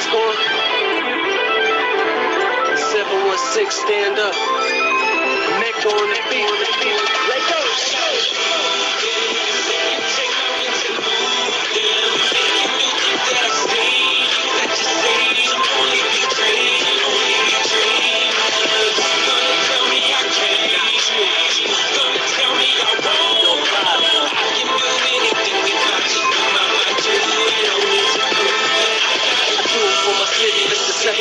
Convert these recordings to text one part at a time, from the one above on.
was going. 716, stand up. Make on the beat. Let go.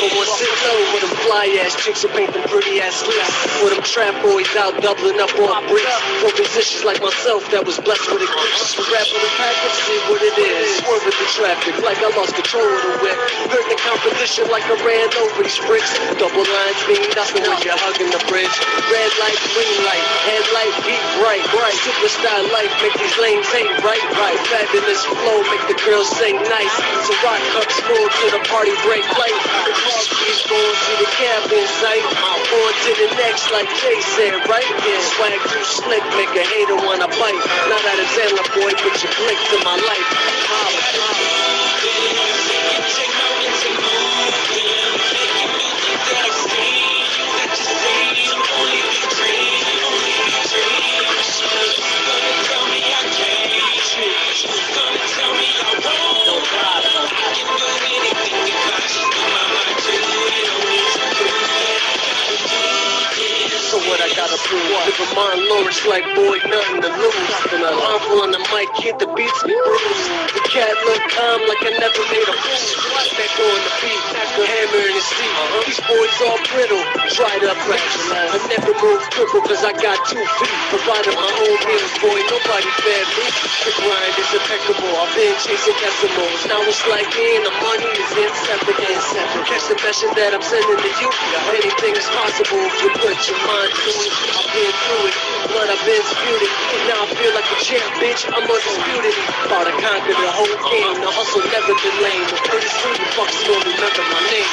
With them fly ass chicks and paint them pretty ass lips. With them trap boys out doubling up on bricks. For musicians like myself that was blessed with a gift. Just to rap on the package, see what it is. Swerving the traffic like I lost control of the whip. Hurt the competition like I ran over these bricks. Double lines mean nothing when you're hugging the bridge. Red light, green light, headlight, beat bright. Superstar life, make these lanes hate right. Fabulous flow, make the girls say nice. So rock cups full to the party break light. The car keys going to the cabin sight. On to the next like Jay said, right? Yeah, swag too slick, make a hater wanna bite. Not out of Zella boy, but you clicked to my life. So what I gotta prove? Living Martin Lawrence like boy, nothing to lose. And I'm on the mic, hit the beats me bruise. The cat look calm like I never made a move. Back on the beat, the hammer in his seat. These boys all brittle, dried up fractures. I never move crippled cause I got 2 feet. Provided my own meals, boy, nobody fed me. The grind is impeccable, I've been chasing decimals. Now it's like the money is inseparable. Catch the message that I'm sending to you. Anything is possible if you put your mind. I've been through it, blood I've been spewed it. Now I feel like a champ, bitch, I'm undisputed. About to conquer the whole game, the hustle never been lame. But pretty soon you fucks gonna remember my name.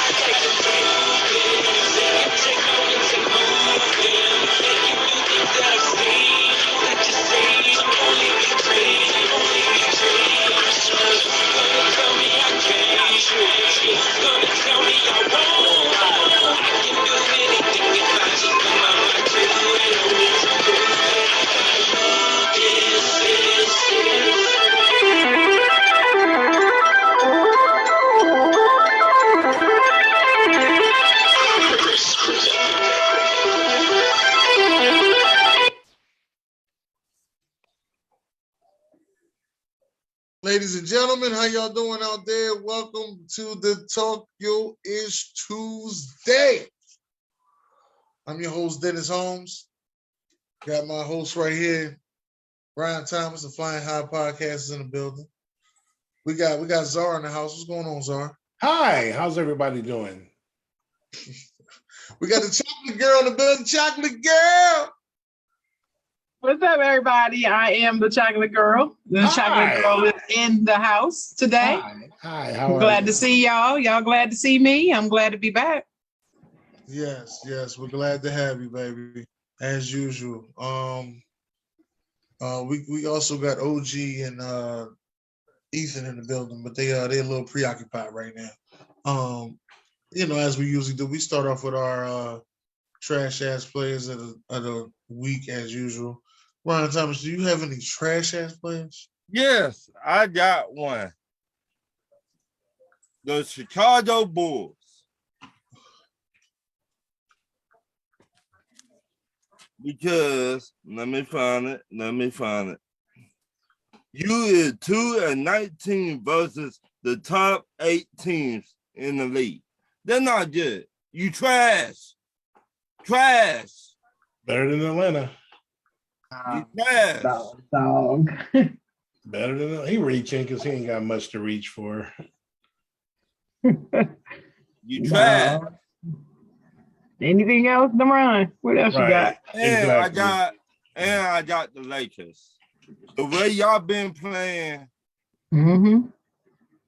Ladies and gentlemen, how y'all doing out there? Welcome to the Tokyo Ish Tuesday. I'm your host, Dennis Holmes. Got my host right here, Brian Thomas, the Flying High Podcast is in the building. We got Zara in the house. What's going on, Zara? Hi, how's everybody doing? We got the chocolate girl in the building. Chocolate girl. What's up, everybody? I am the chocolate girl. The chocolate girl is in the house today. Hi. I'm glad to see y'all. Y'all glad to see me? I'm glad to be back. Yes. We're glad to have you, baby. As usual. We also got OG and Ethan in the building, but they're a little preoccupied right now. As we usually do, we start off with our trash ass players of the week as usual. Ryan Thomas, do you have any trash ass players? Yes, I got one. The Chicago Bulls. Because let me find it. You is 2-19 versus the top 8 teams in the league. They're not good. You trash. Better than Atlanta. You trash. Dog. Better than he reaching because he ain't got much to reach for. You trash. Anything else, Deron? What else you got? And Exactly. I got the Lakers. The way y'all been playing,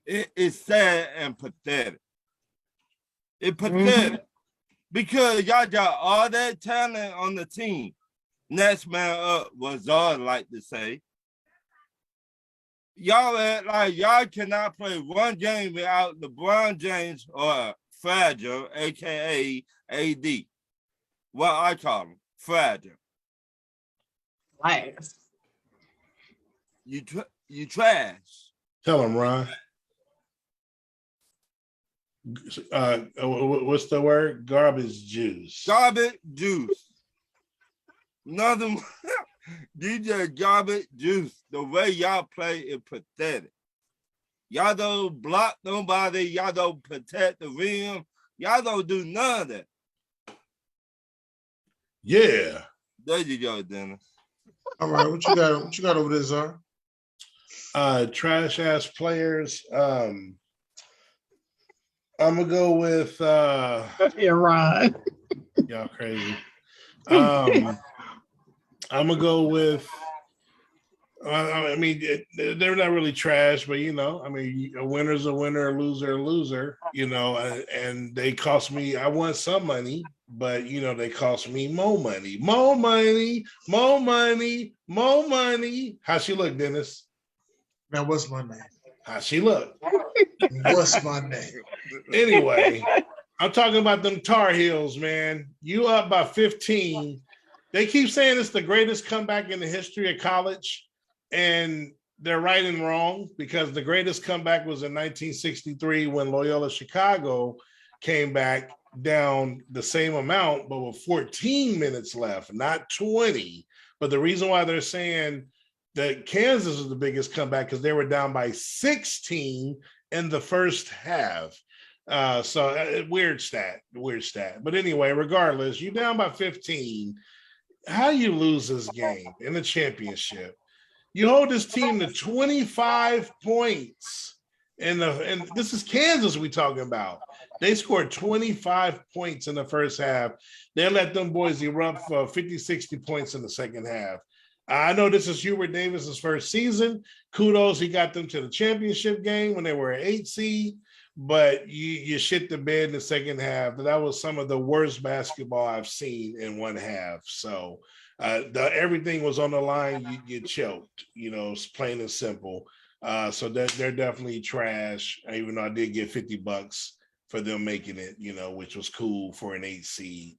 it's sad and pathetic. It's pathetic because y'all got all that talent on the team. Next man up was all like to say. Y'all act like y'all cannot play one game without LeBron James or Fragile, aka AD. What I call him, Fragile. Last. You trash. Tell him, Ron. What's the word? Garbage juice. Garbage juice. Nothing. DJ garbage juice. The way y'all play is pathetic. Y'all don't block nobody. Y'all don't protect the rim. Y'all don't do none of that. Yeah. There you go, Dennis. All right, what you got? What you got over there, sir? Trash ass players. I'm gonna go with Yeah, Ron. y'all crazy. I'm gonna go with. I mean, they're not really trash, but you know, I mean, a winner's a winner, a loser, a loser. You know, and they cost me. I want some money, but you know, they cost me more money, more money, more money, more money. How she look, Dennis? Now, what's my name? How she look? What's my name? Anyway, I'm talking about them Tar Heels, man. You up by 15. They keep saying it's the greatest comeback in the history of college, and they're right and wrong because the greatest comeback was in 1963 when Loyola Chicago came back down the same amount, but with 14 minutes left, not 20. But the reason why they're saying that Kansas was the biggest comeback because they were down by 16 in the first half. Weird stat. But anyway, regardless, you're down by 15. How you lose this game in the championship? You hold this team to 25 points. And this is Kansas we're talking about. They scored 25 points in the first half. They let them boys erupt for 50, 60 points in the second half. I know this is Hubert Davis's first season. Kudos, he got them to the championship game when they were an 8 seed. But you shit the bed in the second half. That was some of the worst basketball I've seen in one half. So everything was on the line. You choked. You know, it's plain and simple. So they're definitely trash. Even though I did get $50 for them making it, you know, which was cool for an 8 seed.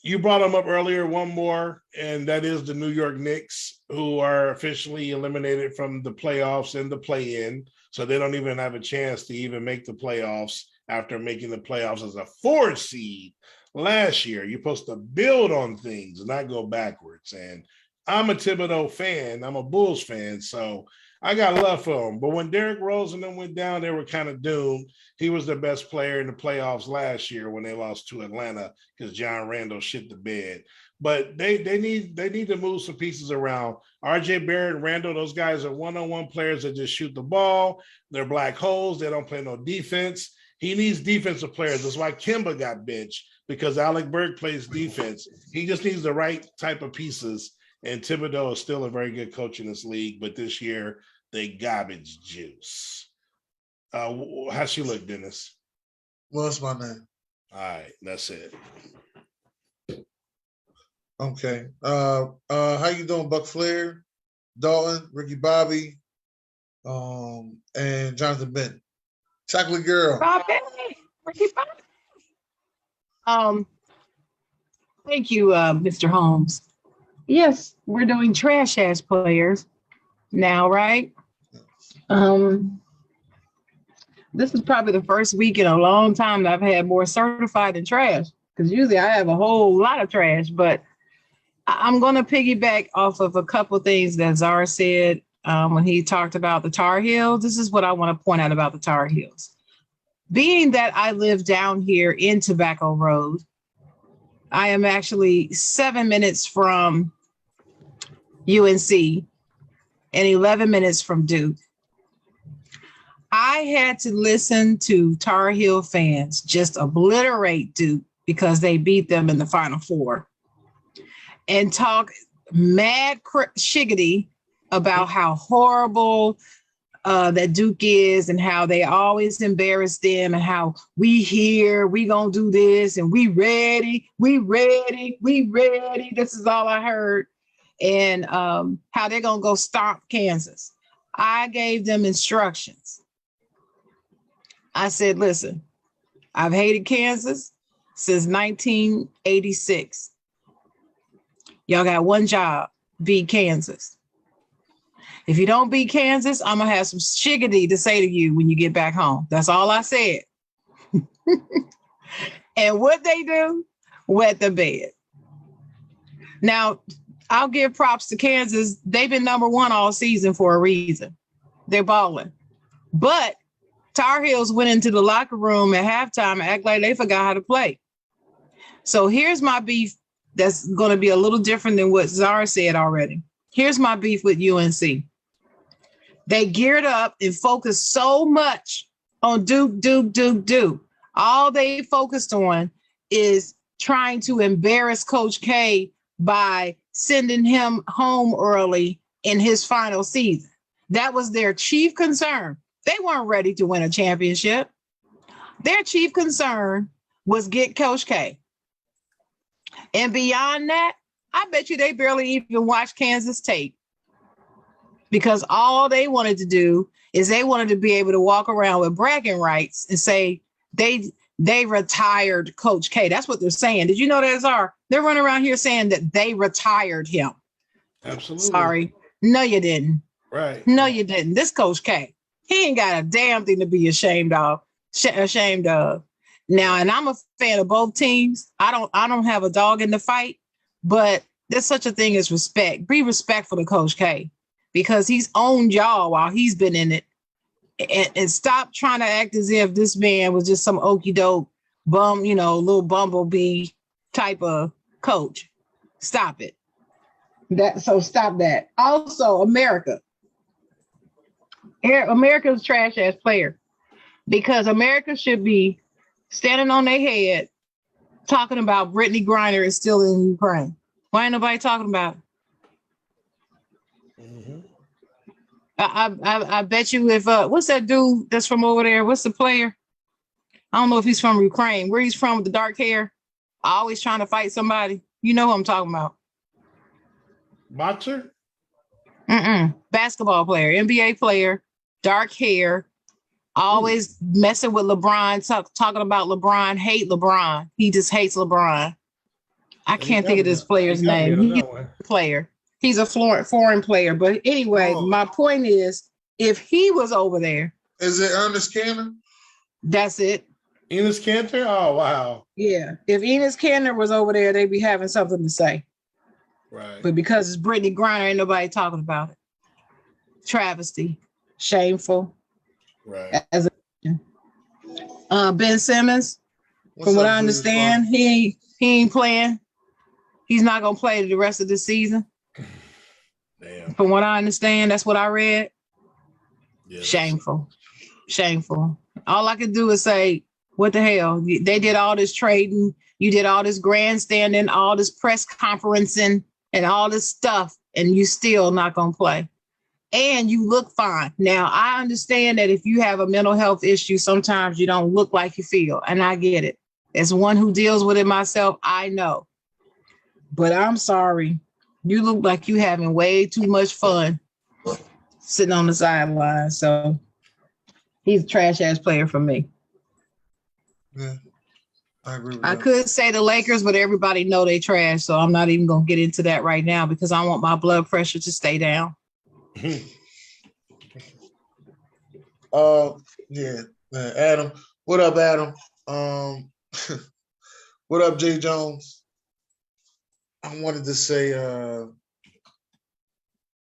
You brought them up earlier, one more, and that is the New York Knicks, who are officially eliminated from the playoffs and the play-in. So they don't even have a chance to even make the playoffs after making the playoffs as a 4 seed last year. You're supposed to build on things and not go backwards. And I'm a Thibodeau fan. I'm a Bulls fan, so I got love for him. But when Derrick Rose and them went down, they were kind of doomed. He was the best player in the playoffs last year when they lost to Atlanta because John Randall shit the bed. But they need to move some pieces around. RJ Barrett and Randall, those guys are one-on-one players that just shoot the ball. They're black holes. They don't play no defense. He needs defensive players. That's why Kemba got benched, because Alec Burke plays defense. He just needs the right type of pieces. And Thibodeau is still a very good coach in this league, but this year they garbage juice. How she look, Dennis? What's my name? All right, that's it. Okay. How you doing, Buck Flair, Dalton, Ricky Bobby, and Jonathan Benton? Chocolate Girl. Ricky Bobby. Thank you, Mr. Holmes. Yes, we're doing trash ass players now, right? This is probably the first week in a long time that I've had more certified than trash, because usually I have a whole lot of trash, but I'm going to piggyback off of a couple things that Czar said when he talked about the Tar Heels. This is what I want to point out about the Tar Heels. Being that I live down here in Tobacco Road, I am actually 7 minutes from UNC and 11 minutes from Duke. I had to listen to Tar Heel fans just obliterate Duke because they beat them in the Final Four and talk mad shiggity about how horrible that Duke is and how they always embarrass them and how we gonna do this and we ready. This is all I heard. and how they're gonna go stomp Kansas. I gave them instructions. I said, listen, I've hated Kansas since 1986. Y'all got one job, beat Kansas. If you don't beat Kansas, I'm gonna have some shiggity to say to you when you get back home. That's all I said. And what they do, wet the bed. Now, I'll give props to Kansas. They've been number one all season for a reason. They're balling. But Tar Heels went into the locker room at halftime and act like they forgot how to play. So here's my beef that's going to be a little different than what Zara said already. Here's my beef with UNC. They geared up and focused so much on Duke. All they focused on is trying to embarrass Coach K by sending him home early in his final season. That was their chief concern. They weren't ready to win a championship. Their chief concern was get Coach K. And beyond that, I bet you they barely even watched Kansas tape, because all they wanted to do is they wanted to be able to walk around with bragging rights and say they retired Coach K. That's what they're saying. Did you know that, Zara? They're running around here saying that they retired him. Absolutely. Sorry. No, you didn't. Right. No, you didn't. This Coach K, he ain't got a damn thing to be ashamed of. Now, and I'm a fan of both teams. I don't have a dog in the fight, but there's such a thing as respect. Be respectful to Coach K, because he's owned y'all while he's been in it. And stop trying to act as if this man was just some okey doke bum, little bumblebee type of coach. Stop it. So stop that. Also, America's a trash ass player, because America should be standing on their head talking about Brittany Griner is still in Ukraine. Why ain't nobody talking about it? Mhm. I bet you if what's that dude that's from over there? What's the player? I don't know if he's from Ukraine. Where he's from with the dark hair, always trying to fight somebody. You know who I'm talking about? Boxer? Basketball player, NBA player, dark hair, always messing with LeBron, talking about LeBron, hate LeBron. He just hates LeBron. I can't think of this player's name. He's a player. He's a foreign player. But anyway, my point is, if he was over there. Is it Ernest Cannon? That's it. Enes Kanter? Oh, wow. Yeah. If Enes Kanter was over there, they'd be having something to say. Right. But because it's Brittany Griner, ain't nobody talking about it. Travesty. Shameful. Right. As Ben Simmons, from what I understand, he ain't playing. He's not gonna play the rest of the season. Damn. From what I understand, that's what I read. Yeah, Shameful. All I could do is say, what the hell? They did all this trading, you did all this grandstanding, all this press conferencing, and all this stuff, and you still not gonna play. And you look fine. Now, I understand that if you have a mental health issue, sometimes you don't look like you feel, and I get it. As one who deals with it myself, I know. But I'm sorry. You look like you having way too much fun sitting on the sideline. So he's a trash ass player for me. Yeah, I agree with I that. could say the Lakers, but everybody know they trash. So I'm not even going to get into that right now, because I want my blood pressure to stay down. Yeah, Adam. What up, Adam? What up, Jay Jones? I wanted to say, well,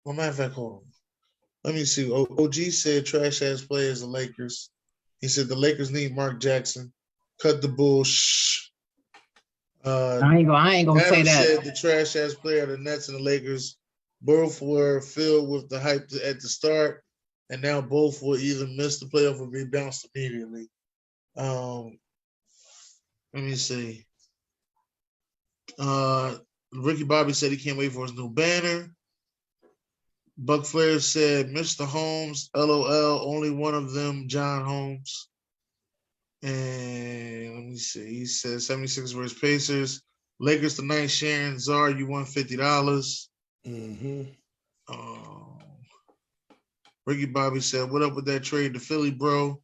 matter of fact, hold on. Let me see. OG said trash ass players, the Lakers. He said the Lakers need Mark Jackson. Cut the bull. Shh. I ain't gonna say Adam that. said the trash ass player of the Nets and the Lakers both were filled with the hype at the start, and now both will either miss the playoff or be bounced immediately. Let me see. Ricky Bobby said he can't wait for his new banner. Buck Flair said Mr. Holmes, LOL, only one of them, John Holmes. And let me see. He said 76 versus Pacers. Lakers tonight, Sharon Czar, you won $50. Mm-hmm. Ricky Bobby said, "What up with that trade to Philly, bro?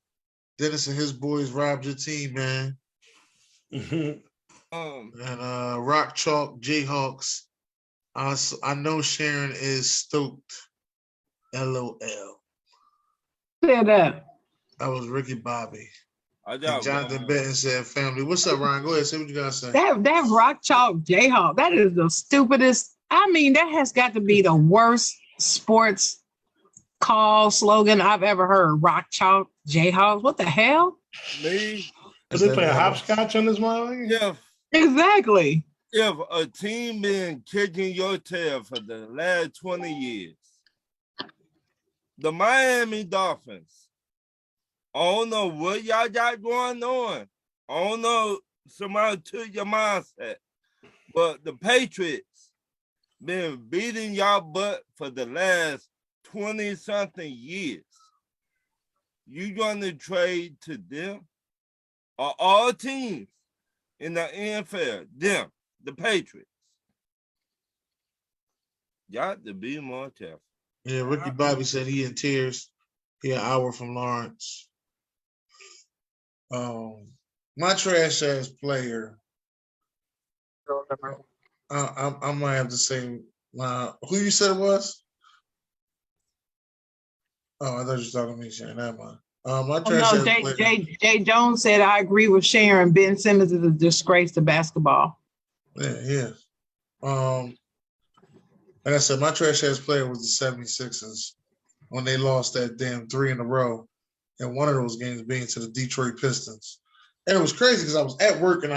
Dennis and his boys robbed your team, man." Mm-hmm. And Rock Chalk Jayhawks. I know Sharon is stoked. LOL. Said that. That was Ricky Bobby. I And got Jonathan one. Benton said, "Family." What's up, Ryan? Go ahead. Say what you gotta say. That Rock Chalk Jayhawk, that is the stupidest. I mean, that has got to be the worst sports call slogan I've ever heard. Rock Chalk Jayhawks. What the hell? Me, But they playing hopscotch on this motherfucker? Exactly. if a team been kicking your tail for the last 20 years, the Miami Dolphins, I don't know what y'all got going on. I don't know, somebody took your mindset, but the Patriots been beating y'all butt for the last 20-something years. You gonna trade to them? Or all teams in the NFL, them, the Patriots? Got to be more careful. Yeah, Ricky Bobby said he in tears. He an hour from Lawrence. My trash ass player. I might have to say who you said it was? Oh, I thought you were talking to me, Sharon. Never mind. My Oh, trash no, ass player. Jay Jones said, I agree with Sharon. Ben Simmons is a disgrace to basketball. Yeah. Like I said, my trash ass player was the 76ers when they lost that damn 3 in a row. And one of those games being to the Detroit Pistons. And it was crazy because I was at work and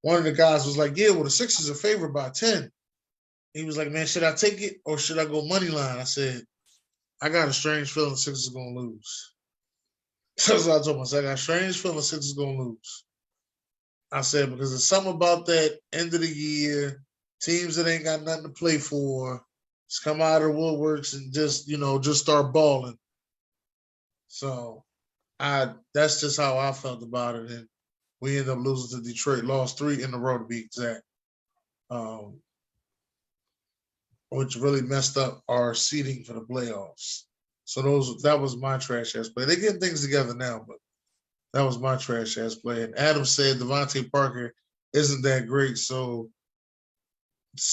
one of the guys was like, "Yeah, well, the Sixers are favored by 10." He was like, "Man, should I take it or should I go money line?" I said, "I got a strange feeling the Sixers are going to lose." That's what I told myself. I got a strange feeling the Sixers are going to lose. I said, because there's something about that end of the year, teams that ain't got nothing to play for, just come out of the woodworks and just start balling. So that's just how I felt about it. And we ended up losing to Detroit, lost 3 in a row to be exact. Which really messed up our seeding for the playoffs. So that was my trash ass play. They're getting things together now, but that was my trash ass play. And Adam said Devontae Parker isn't that great, so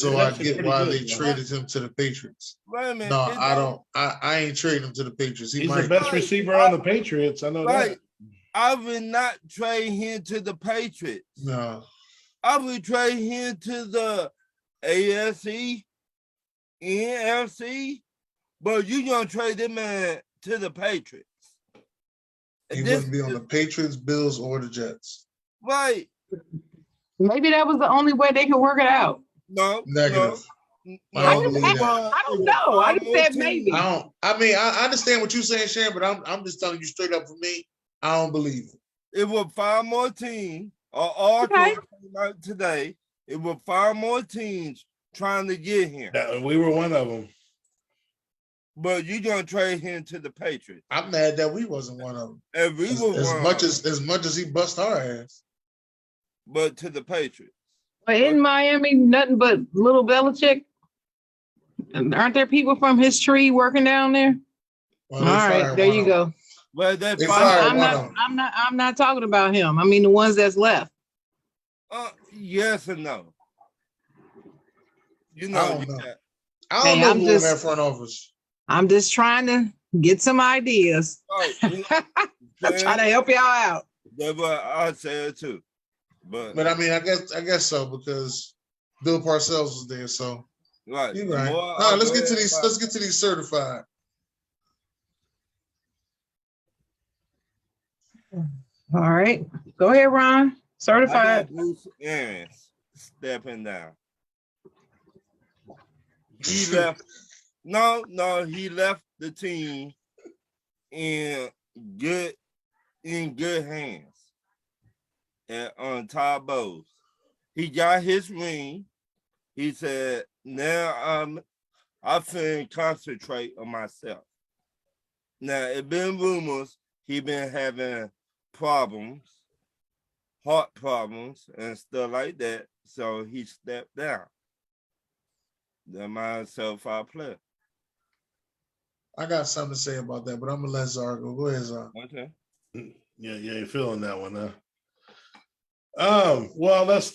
I get why they traded him to the Patriots. Wait a minute. No, I don't. I ain't trading him to the Patriots. He's the best receiver on the Patriots. I know that. I would not trade him to the Patriots. No. I would trade him to the AFC, NFC, but you gonna trade him to the Patriots. He wouldn't be on the Patriots, Bills, or the Jets. Right. Maybe that was the only way they could work it out. No. Negative. No. I don't believe that. I don't know. I just said maybe. I understand what you're saying, Sharon, but I'm just telling you straight up for me, I don't believe it. It was 5 more teams, or today. It was 5 more teams trying to get him. We were one of them. But you gonna trade him to the Patriots? I'm mad that we wasn't one of them. And we were as much as he bust our ass. But to the Patriots. But in Miami, nothing but little Belichick. Aren't there people from his tree working down there? Well, all right, there you go. Well, I'm not talking about him. I mean the ones that's left. Yes and no. You know, I don't know who in that front office. I'm just trying to get some ideas. I'm trying to help y'all out. That's what I said too. But I mean, I guess so, because Bill Parcells was there. So right. You're right. All right, let's get to these certified. All right, go ahead, Ron. Certified. Bruce Arians stepping down. He left. He left the team in good hands. And on Todd Bowles. He got his ring. He said, now I finna concentrate on myself. Now, it been rumors he been having problems, heart problems and stuff like that. So he stepped down. They're my certified player. I got something to say about that, but I'm gonna let Zar go. Go ahead, Zar. Okay. Yeah, you're feeling that one, huh? Well, let's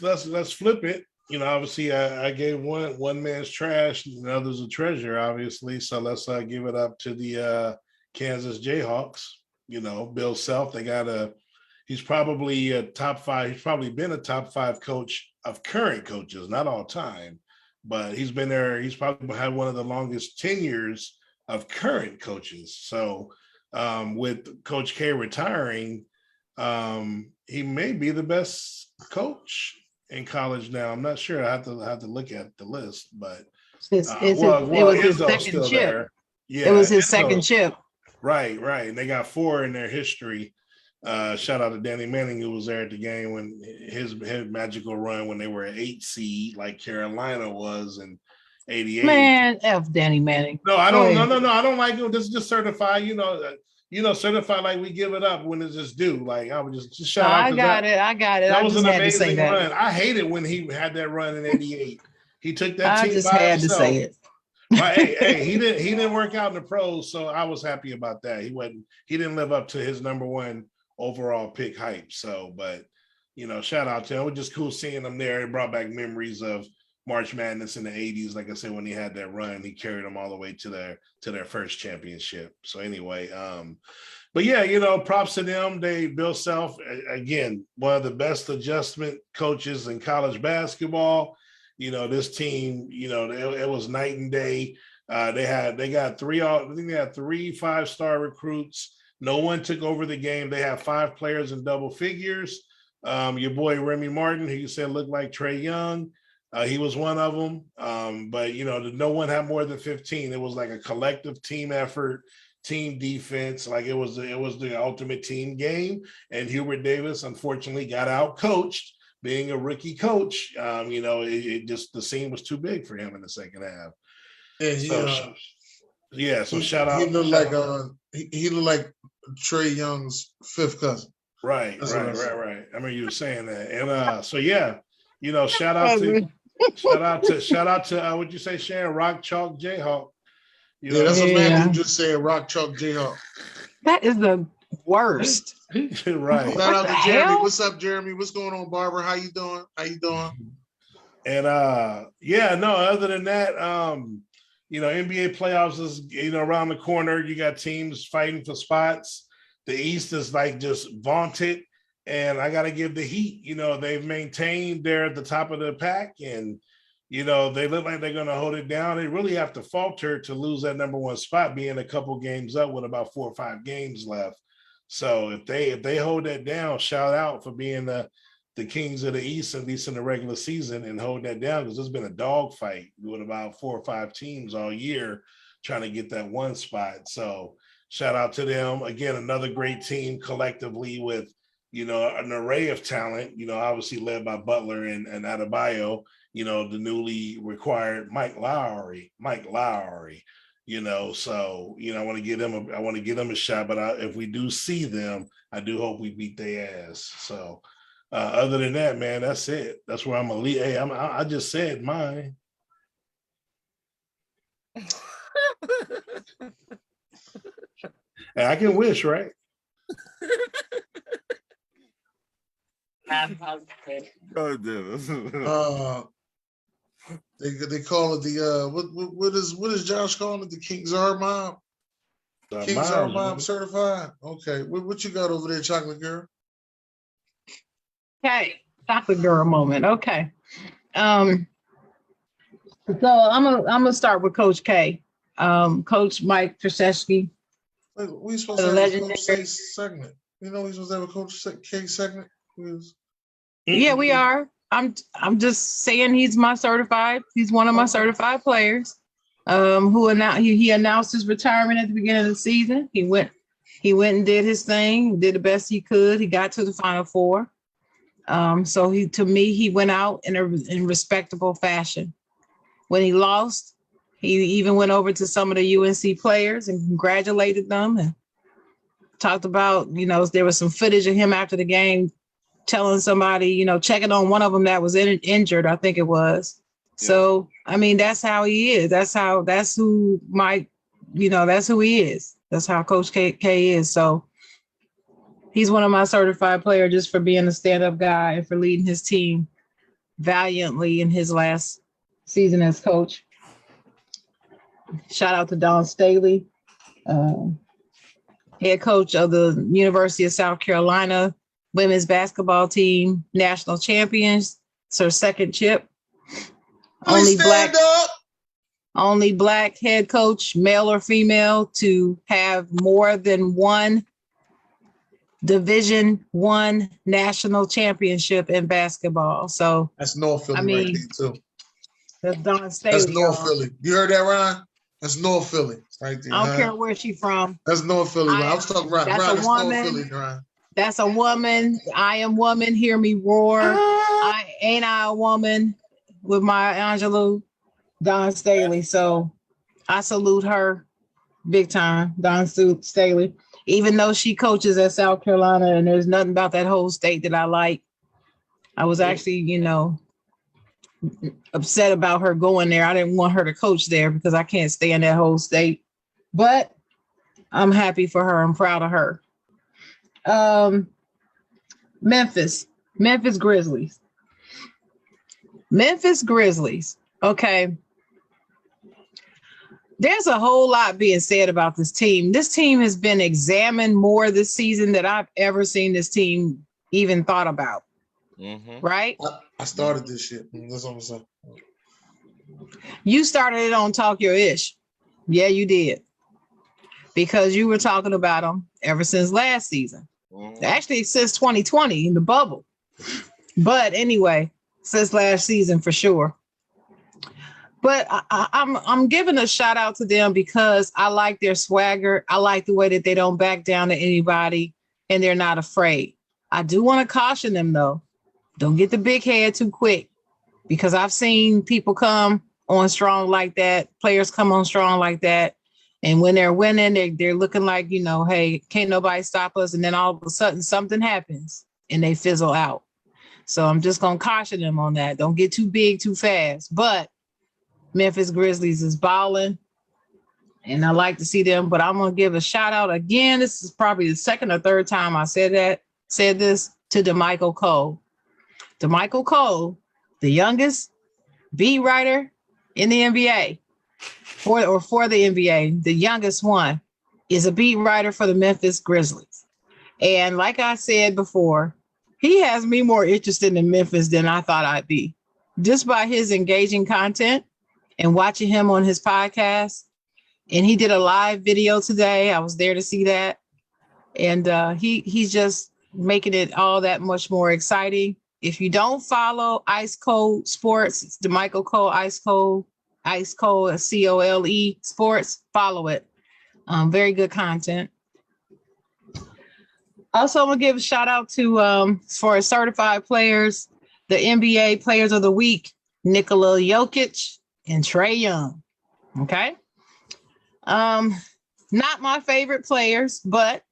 flip it. You know, obviously, I gave one man's trash, and the other's a treasure, obviously. So let's give it up to the Kansas Jayhawks. You know, Bill Self. He's probably a top 5. He's probably been a top 5 coach of current coaches, not all time, but he's been there. He's probably had one of the longest tenures of current coaches. So with Coach K retiring, he may be the best coach in college now. I'm not sure. I have to look at the list, but It was his Izzo's second still chip. there. Yeah, It was his Izzo. second chip. Right. And they got 4 in their history. Shout out to Danny Manning, who was there at the game when his magical run when they were an 8 seed, like Carolina was in '88. Man, F Danny Manning. No, I don't. Go ahead. No. I don't like it. This is just certified. Certified like we give it up when it's just due. Like I would just shout out. I got it. That I was just an had to say amazing that. run. I hated when he had that run in '88. He took that I team just by had himself. to say it. But hey, he didn't work out in the pros, so I was happy about that. He didn't live up to his number 1 overall pick hype. So, but shout out to him. It was just cool seeing him there. It brought back memories of March Madness in the 80s. Like I said, when he had that run, he carried them all the way to their first championship. So anyway, but yeah, props to them. Bill Self, again, one of the best adjustment coaches in college basketball. This team, it was night and day. They got 3 5-star recruits. No one took over the game. They have 5 players in double figures. Your boy Remy Martin, who you said looked like Trae Young, he was one of them. But no one had more than 15. It was like a collective team effort, team defense. Like it was the ultimate team game. And Hubert Davis unfortunately got out coached. Being a rookie coach, it just the scene was too big for him in the second half. So shout out. He looked like Trae Young's 5th cousin. Right. I remember you were saying that, and shout out to what you say, Sharon, Rock Chalk Jayhawk. That's what Matthew just said. Rock Chalk Jayhawk. That is the worst. Right. Shout out to Jeremy. What's up, Jeremy? What's going on, Barbara? How you doing? And other than that, NBA playoffs is around the corner. You got teams fighting for spots. The East is like just vaunted, and I got to give the Heat. They've maintained they're at the top of the pack, and they look like they're going to hold it down. They really have to falter to lose that number 1 spot, being a couple games up with about 4 or 5 games left. So if they hold that down, shout out for being the kings of the East, at least in the regular season, and hold that down, because there's been a dogfight with about 4 or 5 teams all year trying to get that 1 spot. So shout out to them. Again, another great team collectively with, an array of talent, obviously led by Butler and Adebayo, the newly required Mike Lowry. So I want to give them a shot. But if we do see them, I do hope we beat their ass. So other than that, man, that's it. That's where I'm gonna leave. Hey, I just said mine. Hey, I can wish, right? Oh, damn. They call it the what is Josh calling it? The King's R Mob? King's R Mob certified. Okay, what you got over there, Chocolate Girl? Okay, chocolate girl moment. Okay, so I'm gonna start with Coach K. Coach Mike Krzyzewski. We supposed to have a Coach K segment. We supposed to have a Coach K segment. Yeah, we are. I'm just saying he's one of my certified players. He announced his retirement at the beginning of the season. He went and did his thing, did the best he could. He got to the Final Four. So he went out in respectable fashion. When he lost, he even went over to some of the UNC players and congratulated them and talked about, there was some footage of him after the game telling somebody, checking on one of them that was injured, I think it was, So, I mean, that's how he is. That's who that's who he is. That's how Coach K is. So he's one of my certified players just for being a stand-up guy and for leading his team valiantly in his last season as coach. Shout out to Don Staley, head coach of the University of South Carolina women's basketball team, national champions. It's her second chip. Please stand up. Only Black head coach, male or female, to have more than one Division I national championship in basketball. So That's North Philly right there too. that's Don Staley. That's North Philly. You heard that, Ryan? That's North Philly right there. I don't care where she's from. That's North Philly. I was talking Ryan. That's Ryan, a that's woman. North Philly, Ryan. That's a woman. I am woman. Hear me roar. I a woman with my Angelou, Don Staley. So I salute her big time, Don Staley. Even though she coaches at South Carolina and there's nothing about that whole state that I like. I was actually, upset about her going there. I didn't want her to coach there because I can't stay in that whole state. But I'm happy for her. I'm proud of her. Memphis Grizzlies. Memphis Grizzlies. Okay. There's a whole lot being said about this team. This team has been examined more this season than I've ever seen this team even thought about. Right? I started this shit. That's what I'm saying. You started it on Talk Your Ish. Yeah, you did. Because you were talking about them ever since last season. Actually, since 2020 in the bubble. But anyway, since last season for sure. But I'm giving a shout out to them because I like their swagger. I like the way that they don't back down to anybody and they're not afraid. I do want to caution them though. Don't get the big head too quick because I've seen people come on strong like that. Players come on strong like that. And when they're winning, they're looking like, hey, can't nobody stop us. And then all of a sudden something happens and they fizzle out. So I'm just going to caution them on that. Don't get too big too fast. But Memphis Grizzlies is balling, and I like to see them. But I'm gonna give a shout out again. This is probably the second or third time I said this to DeMichael Cole. DeMichael Cole, the youngest beat writer in the NBA, for the NBA, the youngest one, is a beat writer for the Memphis Grizzlies. And like I said before, he has me more interested in Memphis than I thought I'd be, just by his engaging content. And watching him on his podcast. And he did a live video today. I was there to see that. And he's just making it all that much more exciting. If you don't follow Ice Cold Sports, it's DeMichael Cole, Ice Cold, COLE Sports, follow it. Very good content. Also, I'm gonna give a shout out to for certified players, the NBA Players of the Week, Nikola Jokic and Trae Young. Okay. Not my favorite players, but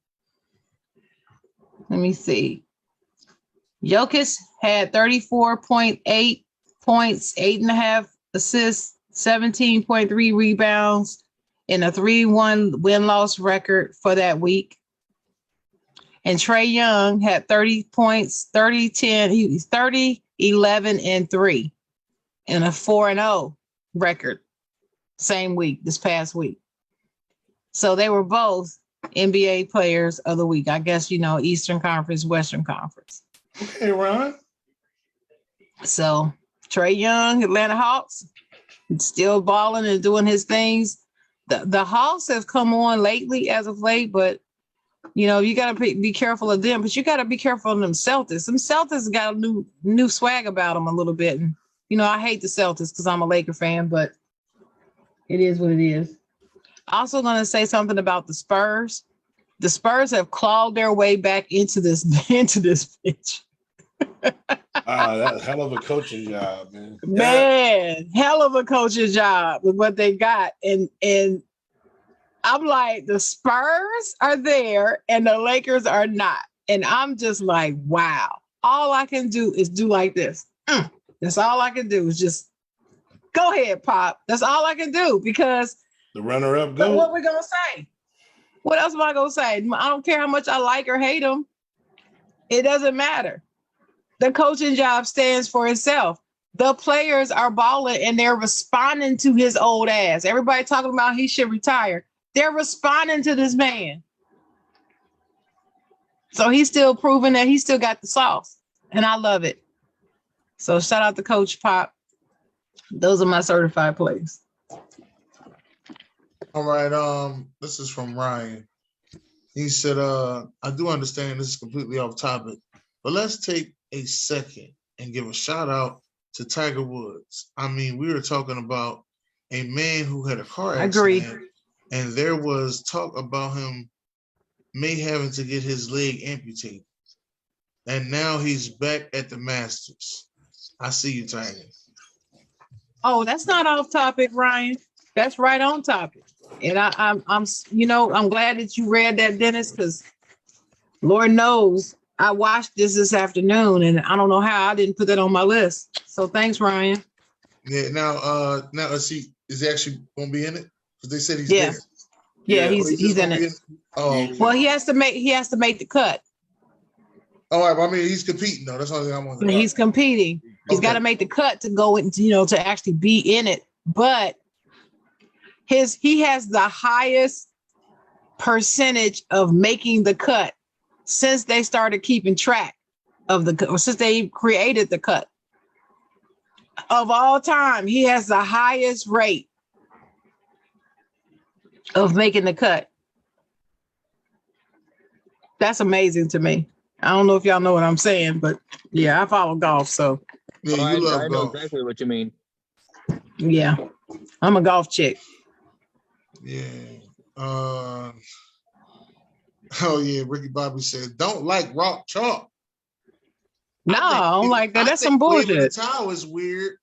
let me see. Jokic had 34.8 points, 8.5 assists, 17.3 rebounds, and a 3-1 win-loss record for that week. And Trae Young had 30 points, 30-10. He was 30, 11, and 3, and a 4-0 record same week, this past week. So they were both NBA Players of the Week. I guess, Eastern Conference, Western Conference. Okay, Ron. So Trae Young, Atlanta Hawks, still balling and doing his things. The Hawks have come on lately as of late, but you got to be careful of them, but you got to be careful of them Celtics. Them Celtics got a new swag about them a little bit. And, I hate the Celtics because I'm a Laker fan, but it is what it is. Also going to say something about the Spurs. The Spurs have clawed their way back into this pitch. That's hell of a coaching job, man. Man, hell of a coaching job with what they got. And I'm like, the Spurs are there and the Lakers are not. And I'm just like, wow. All I can do is do like this. That's all I can do is just Go ahead, Pop. That's all I can do because The runner-up but what goat. we gonna say? What else am I gonna say? I don't care how much I like or hate him. It doesn't matter. The coaching job stands for itself. The players are balling and they're responding to his old ass. Everybody talking about he should retire. They're responding to this man. So he's still proving that he still got the sauce. And I love it. So shout out to Coach Pop. Those are my certified plays. All right. This is from Ryan. He said, I do understand this is completely off topic, but let's take a second and give a shout out to Tiger Woods. I mean, we were talking about a man who had a car Agree. accident, and there was talk about him may having to get his leg amputated. And now he's back at the Masters. I see you, Tiger. Oh, that's not off topic, Ryan. That's right on topic. And I'm I'm glad that you read that, Dennis, because Lord knows I watched this afternoon, and I don't know how I didn't put that on my list. So thanks, Ryan. Yeah. Now, is he actually going to be in it? Because they said he's Yeah. there. Yeah, Yeah. he's just in gonna be it. Oh, okay. Well, he has to make the cut. All right. Well, I mean, he's competing though. That's the only thing I'm wondering. He's competing. He's got to Okay. make the cut to go into, to actually be in it. But he has the highest percentage of making the cut since they started keeping track of since they created the cut. Of all time, he has the highest rate of making the cut. That's amazing to me. I don't know if y'all know what I'm saying, but yeah, I follow golf, so Yeah, Oh, you love I know golf. exactly what you mean. yeah, I'm a golf chick. Yeah. Oh yeah, Ricky Bobby said, "Don't like rock chalk." No, I don't like that. That's some waving the bullshit. towel is weird,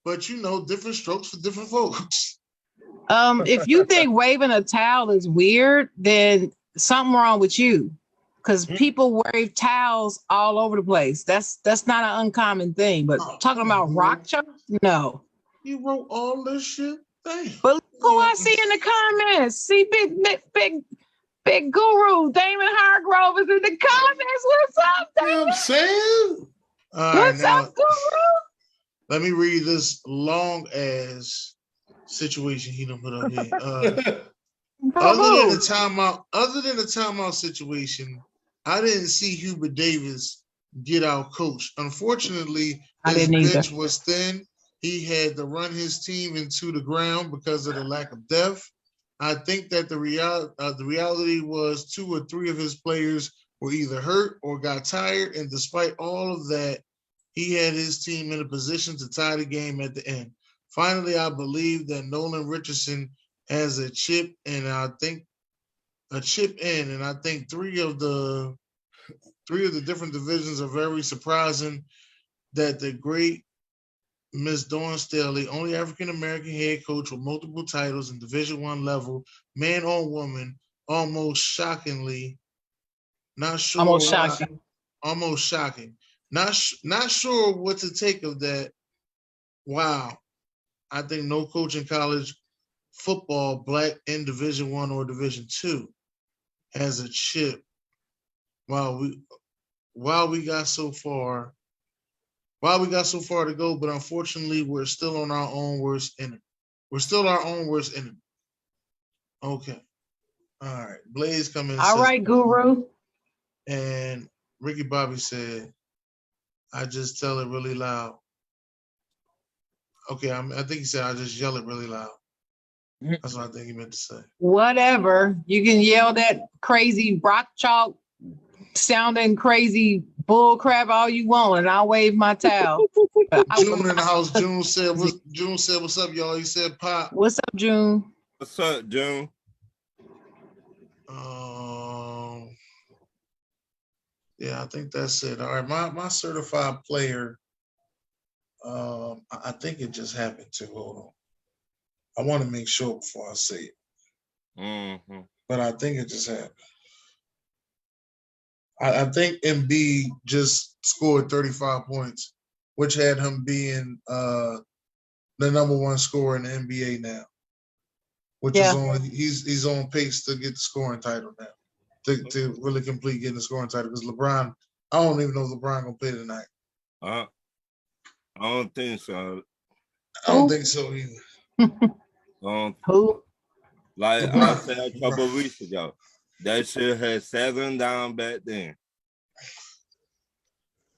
but different strokes for different folks. If you think waving a towel is weird, then something wrong with you. Because people wave towels all over the place. That's not an uncommon thing. But talking about rock chalk, no. You wrote all this shit. Damn. But look who I see in the comments. See big guru Damon Hargrove is in the comments. What's up, You know Damon? what I'm saying? All right, What's now up, guru? let me read this long ass situation he done put up here. Other than the timeout situation, I didn't see Hubert Davis get out coached. Unfortunately, I his didn't either. bench was thin. He had to run his team into the ground because of the lack of depth. I think that the reality was 2 or 3 of his players were either hurt or got tired, and despite all of that, he had his team in a position to tie the game at the end. Finally, I believe that Nolan Richardson has a chip, and I think 3 of the different divisions are very surprising. That the great Miss Dawn Staley, only African-American head coach with multiple titles in Division I level, man or woman, almost shocking. Not sure what to take of that. Wow. I think no coach in college football, black in Division I or Division II, has a chip. While we got so far to go, but unfortunately, we're still on our own worst enemy. We're still our own worst enemy. Okay. All right. Blaze come in. All right, guru. And Ricky Bobby said, I just tell it really loud. Okay, I think he said I just yell it really loud. That's what I think he meant to say. Whatever. You can yell that crazy rock chalk sounding crazy bull crap all you want, and I'll wave my towel. June in the house. June said, what's up, y'all? He said, Pop. What's up, June? What's up, June? Yeah, I think that's it. All right, my certified player. I think it just happened too. Hold on. I want to make sure before I say it. Mm-hmm. But I think it just happened. I think Embiid just scored 35 points, which had him being the number one scorer in the NBA now, which Yeah. is on. He's on pace to get the scoring title now, to really complete getting the scoring title. Because LeBron, I don't even know if LeBron gonna play tonight. I don't think so. I don't Who? think so either. Who? Like I LeBron. said a couple of weeks ago, they should have sat him down back then.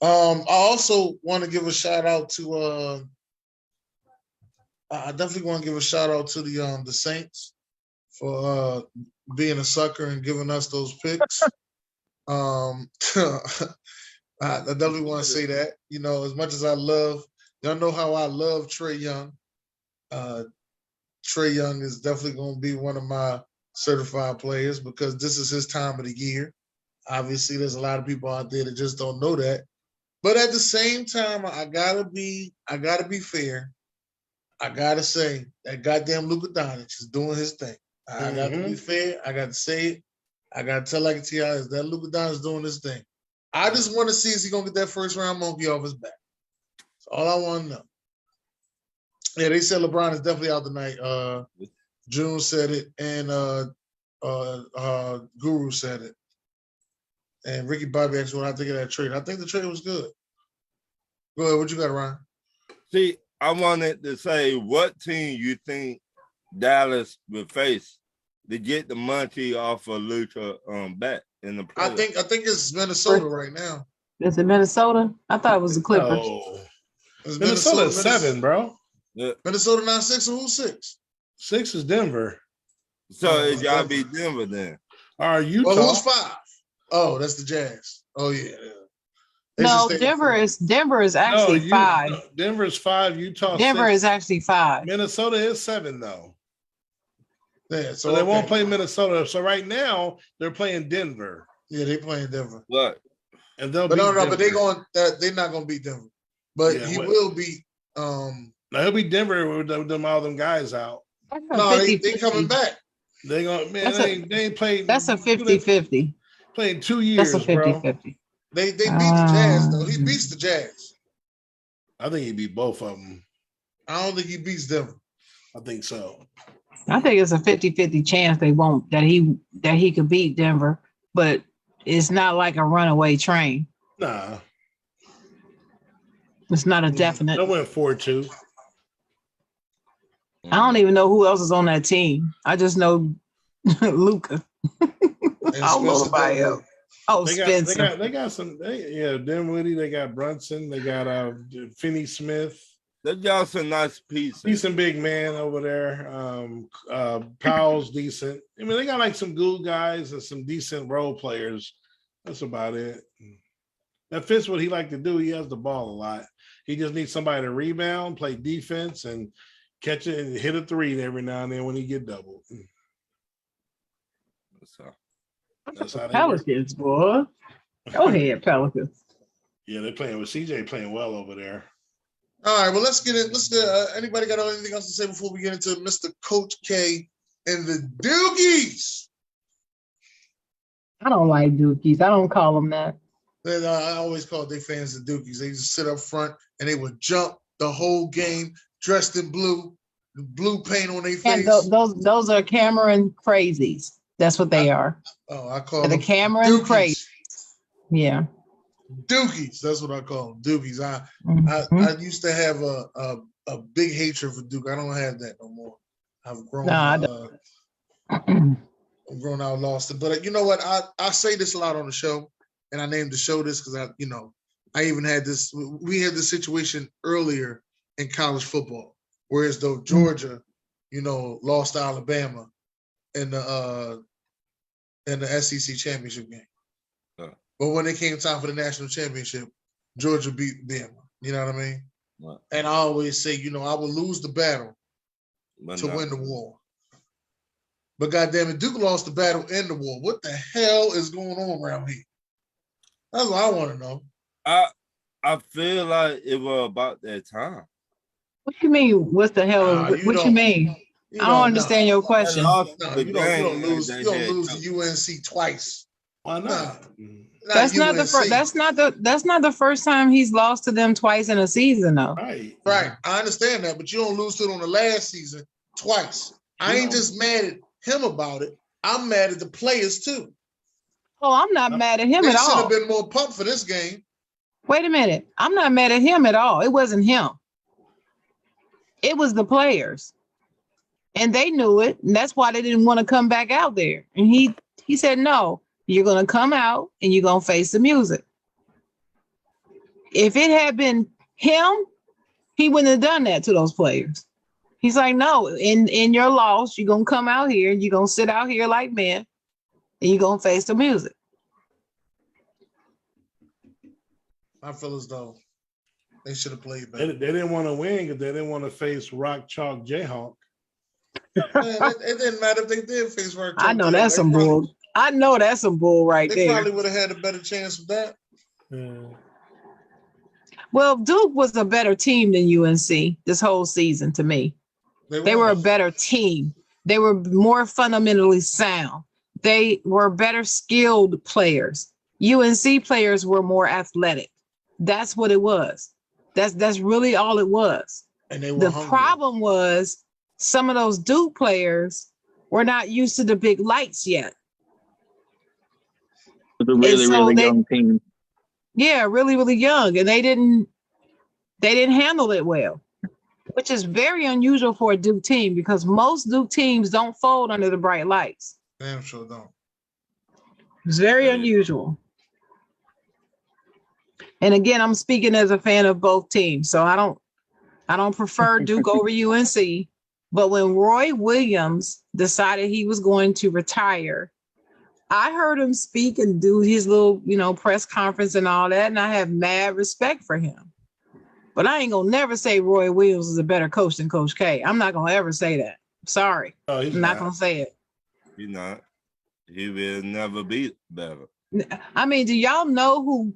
I also want to give a shout out to I definitely want to give a shout out to the Saints for being a sucker and giving us those picks. I definitely want to say that. You know, as much as I love, y'all know how I love Trae Young. Trae Young is definitely going to be one of my certified players because this is his time of the year. Obviously, there's a lot of people out there that just don't know that. But at the same time, I gotta be fair. I gotta say that goddamn Luka Doncic is doing his thing. I got to be fair. I got to say it. I got to tell like T.I. is that Luka Doncic is doing his thing. I just want to see is he gonna get that first round monkey off his back. That's all I want to know. Yeah, they said LeBron is definitely out tonight. June said it, and Guru said it. And Ricky Bobby asked what I think of that trade. I think the trade was good. Go ahead. What you got, Ryan? See, I wanted to say what team you think Dallas will face to get the monkey off of Luka back in the playoffs. I think it's Minnesota right now. Is it Minnesota? I thought it was the Clippers. Oh, It's Minnesota 7, bro. Yeah. Minnesota 9-6, and who's 6? 6 is Denver. So it gotta be Denver then. Are Utah? Well, who's 5? Oh, that's the Jazz. Oh yeah. They No, should stay- Denver is actually 5. Denver's 5. Utah. Denver 6. is actually 5. Minnesota is 7 though. Yeah, So they won't play Minnesota. So right now they're playing Denver, Yeah, they playing Denver. What? and they'll. But beat no, Denver. but they're not gonna beat Denver. But Yeah, he what- will beat. Now he'll beat Denver with them all them guys out. No, they coming back. They gonna man. That's They ain't played. That's a 50-50. Played 2 years, That's a bro. 50-50. They beat the Jazz though. He beats the Jazz. I think he beat both of them. I don't think he beats Denver. I think so. I think it's a 50-50 chance that he could beat Denver, but it's not like a runaway train. Nah, It's not a they definite. went 4-2. I don't even know who else is on that team. I just know Luka. And I don't know Spencer nobody Dinwiddie. else. Oh, Spencer. They got some. Dinwiddie. They got Brunson. They got Finney Smith. They got some nice pieces. Decent big man over there. Powell's decent. I mean, they got like some good guys and some decent role players. That's about it. That fits what he like to do. He has the ball a lot. He just needs somebody to rebound, play defense, and catch it and hit a 3 every now and then when he get doubled. So, That's how they work. Pelicans, boy. Go ahead, Pelicans. Yeah, they're playing with CJ playing well over there. All right, well, let's get it. Let's get. Anybody got anything else to say before we get into Mr. Coach K and the Doogies? I don't like Dookies. I don't call them that. And, I always call their fans the Doogies. They just sit up front and they would jump the whole game dressed in blue, the blue paint on their And face. those are Cameron crazies. That's what they are. Oh, I call They're the them Cameron Doogies. crazy. Yeah. Doogies. That's what I call them. Doogies. Mhm. I used to have a big hatred for Duke. I don't have that no more. I've grown. Nah, I I've grown out, lost it. But you know what? I say this a lot on the show, and I named the show this because I even had this. We had this situation earlier in college football, whereas though Georgia, lost to Alabama in the SEC championship game. But when it came time for the national championship, Georgia beat them. You know what I mean? Right. And I always say, I will lose the battle to win the war. But goddamn it, Duke lost the battle in the war. What the hell is going on around here? That's what I want to know. I feel like it was about that time. What you mean? What the hell? Nah, you What you don't- mean? I don't understand your question. Lost No, the you don't game lose. that You don't day. lose to UNC twice. Why not? That's not the first. That's not the first time he's lost to them twice in a season, though. Right. Right. I understand that, but you don't lose to it on the last season twice. I ain't just mad at him about it. I'm mad at the players too. Oh, I'm not mad at him They at should all. have been more pumped for this game. Wait a minute. I'm not mad at him at all. It wasn't him. It was the players. And they knew it. And that's why they didn't want to come back out there. And he said, no, you're going to come out and you're going to face the music. If it had been him, he wouldn't have done that to those players. He's like, no, in your loss, you're going to come out here and you're going to sit out here like men and you're going to face the music. I feel as though they should have played They better. didn't want to win because they didn't want to face Rock Chalk Jayhawk. Man, it didn't matter if they did face Rock. I know that's some bull. I know that's some bull right They there. probably would have had a better chance with that. Well, Duke was a better team than UNC this whole season to me. They were a better team. They were more fundamentally sound. They were better skilled players. UNC players were more athletic. That's what it was. That's really all it was. And they were The hungry. problem was some of those Duke players were not used to the big lights yet. It was a really, so really they- young team. Yeah, really, really young. And they didn't handle it well, which is very unusual for a Duke team because most Duke teams don't fold under the bright lights. Damn sure don't. It's very unusual. And again, I'm speaking as a fan of both teams. So I don't prefer Duke over UNC. But when Roy Williams decided he was going to retire, I heard him speak and do his little, press conference and all that. And I have mad respect for him. But I ain't gonna never say Roy Williams is a better coach than Coach K. I'm not gonna ever say that. Sorry. Oh, he's I'm not gonna say it. He not. He will never be better. I mean, do y'all know who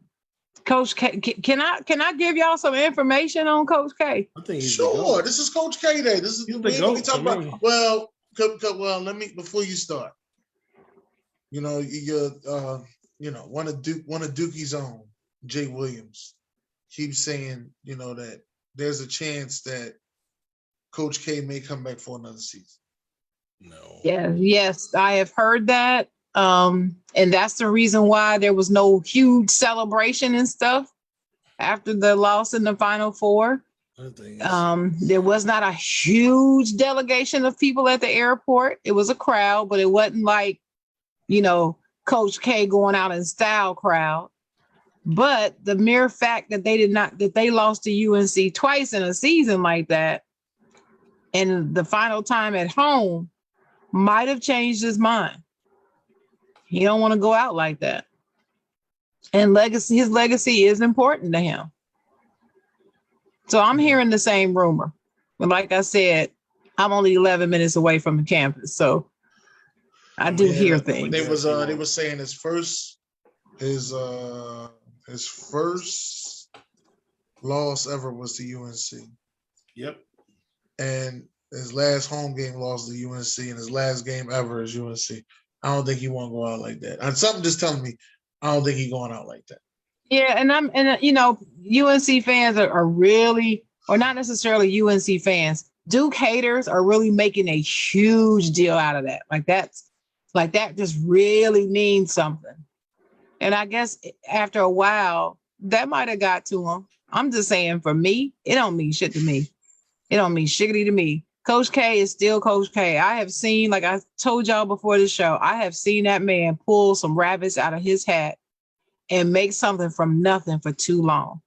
Coach K? Can I give y'all some information on Coach K? I think he's the Sure, GOAT. this is Coach K Day. This is He's the we GOAT talk to about. me. Well, let me before you start. You're one of Dookie's own, Jay Williams, keeps saying that there's a chance that Coach K may come back for another season. No. Yeah, yes, I have heard that. And that's the reason why there was no huge celebration and stuff after the loss in the Final Four. I think it's- There was not a huge delegation of people at the airport. It was a crowd, but it wasn't like, Coach K going out in style crowd. But the mere fact that they lost to UNC twice in a season like that, and the final time at home might have changed his mind. He don't want to go out like that. And his legacy is important to him. So I'm hearing the same rumor. But like I said, I'm only 11 minutes away from the campus. So I do hear things. They were saying his first loss ever was to UNC. Yep. And his last home game loss to UNC, and his last game ever is UNC. I don't think he won't go out like that. And something just telling me I don't think he's going out like that. Yeah, and UNC fans are really, or not necessarily UNC fans, Duke haters are really making a huge deal out of that. Like that just really means something. And I guess after a while, that might have got to him. I'm just saying, for me, it don't mean shit to me. It don't mean shiggity to me. Coach K is still Coach K. I have seen, like I told y'all before the show, I have seen that man pull some rabbits out of his hat and make something from nothing for too long.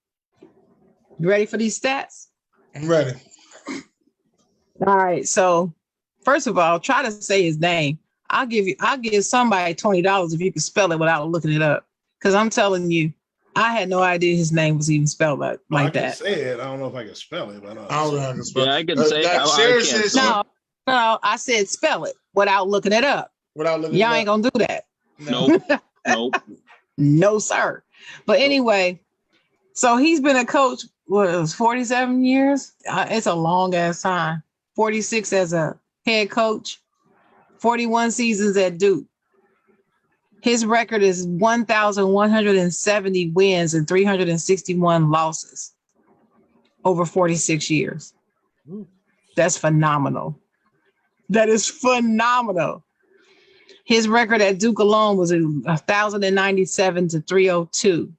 You ready for these stats? I'm ready. All right. So first of all, try to say his name. I'll give somebody $20 if you can spell it without looking it up. Because I'm telling you, I had no idea his name was even spelled like I can that. say it. I don't know if I can spell it, but I don't know how to spell. Yeah, I can say it. No, I said spell it without looking it up. Without looking Y'all it ain't up. gonna do that. Nope. No, sir. But anyway, so he's been a coach, what, it was 47 years? It's a long ass time. 46 as a head coach, 41 seasons at Duke. His record is 1,170 wins and 361 losses over 46 years. That's phenomenal. That is phenomenal. His record at Duke alone was 1,097 to 302.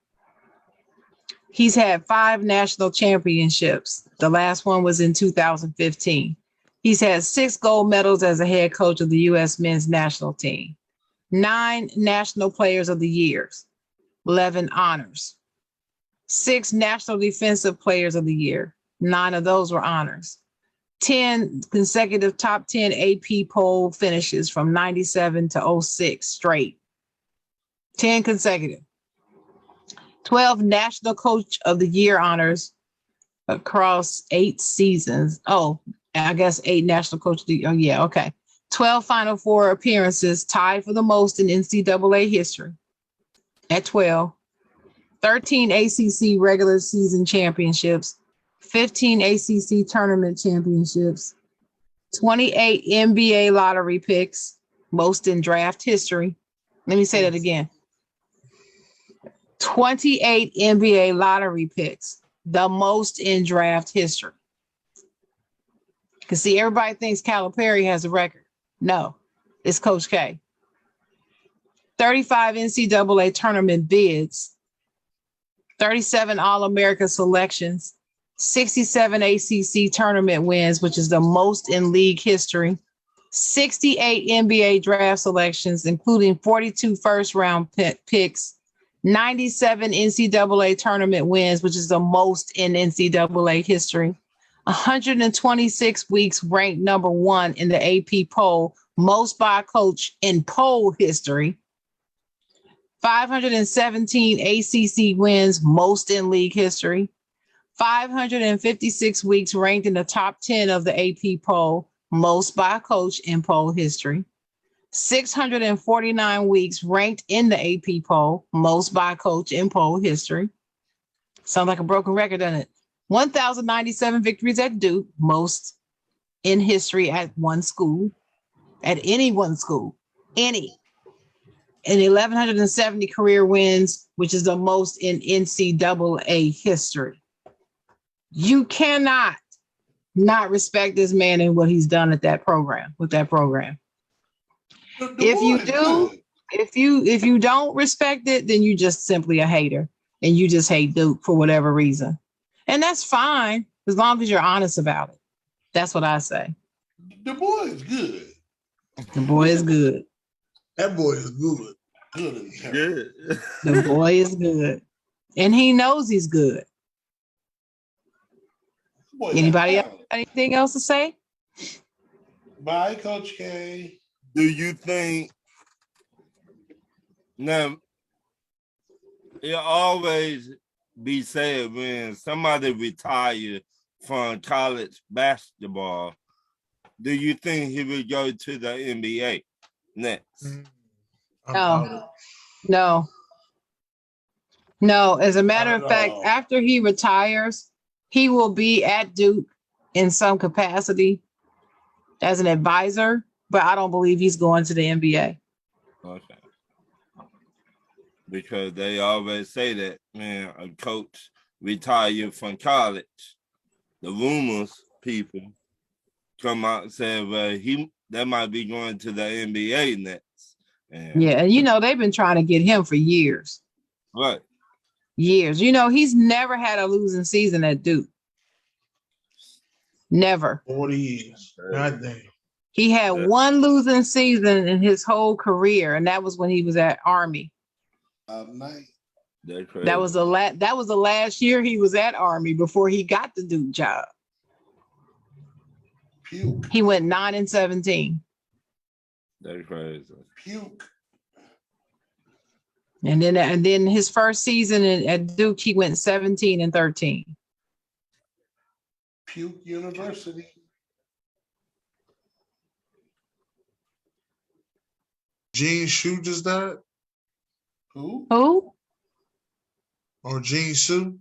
He's had 5 national championships. The last one was in 2015. He's had 6 gold medals as a head coach of the U.S. men's national team, 9 national players of the years, 11 honors, 6 national defensive players of the year. 9 of those were honors. 10 consecutive top 10 AP poll finishes from 97 to 06 straight. 10 consecutive. 12 National Coach of the Year honors across 8 seasons. Oh, I guess 8 National Coach of the Year. Oh, yeah, okay. 12 Final Four appearances, tied for the most in NCAA history at 12. 13 ACC regular season championships, 15 ACC tournament championships, 28 NBA lottery picks, most in draft history. Let me say that again. 28 NBA lottery picks, the most in draft history. Because see, everybody thinks Calipari has a record. No, it's Coach K. 35 NCAA tournament bids, 37 All-America selections, 67 ACC tournament wins, which is the most in league history, 68 NBA draft selections, including 42 first-round picks, 97 NCAA tournament wins, which is the most in NCAA history, 126 weeks ranked number 1 in the AP poll, most by a coach in poll history, 517 ACC wins, most in league history, 556 weeks ranked in the top 10 of the AP poll, most by a coach in poll history, 649 weeks ranked in the AP poll, most by a coach in poll history. Sounds like a broken record, doesn't it? 1,097 victories at Duke, most in history at one school, at any one school, any. And 1,170 career wins, which is the most in NCAA history. You cannot not respect this man and what he's done at that program, with that program. If you do, if you don't respect it, then you just simply a hater and you just hate Duke for whatever reason. And that's fine as long as you're honest about it. That's what I say. The boy is good. The boy is good. That boy is good. Good and terrible. Yeah. The boy is good. And he knows he's good. Boy, Anybody that else got anything else to say? Bye, Coach K. Do you think now it always be said when somebody retire from college basketball, do you think he would go to the NBA next? No. As a matter Not of at fact, all. after he retires, he will be at Duke in some capacity as an advisor, but I don't believe he's going to the NBA. Okay. Because they always say that, man, a coach retired from college. The rumors, people come out and say, well, that might be going to the NBA next. And Yeah, and they've been trying to get him for years. Right. Years. He's never had a losing season at Duke. Never. 40 years. God damn. He had one losing season in his whole career, and that was when he was at Army. Night. That was the last year he was at Army before he got the Duke job. Puke. He went 9-17. That's crazy. Puke. And then his first season at Duke, he went 17-13. Puke University. Gene Shue just died? Who? Who? Or Gene Sue?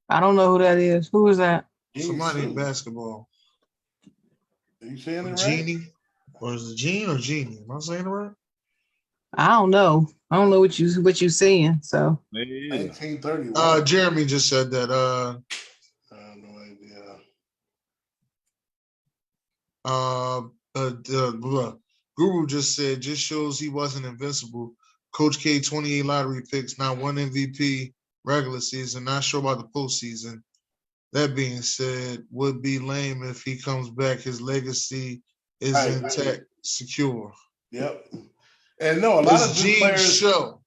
I don't know who that is. Who is that? Somebody in Sue. basketball. Are you saying it right? Genie? Or is it Gene or Genie? Am I saying it right? I don't know. I don't know what you seeing. So Yeah. 1931. Jeremy just said that. I have no idea. Guru just said, just shows he wasn't invincible. Coach K, 28 lottery picks, not one MVP regular season, not sure about the postseason. That being said, would be lame if he comes back. His legacy is I agree. intact, secure. Yep. And no, a lot It's of Gene players. Show.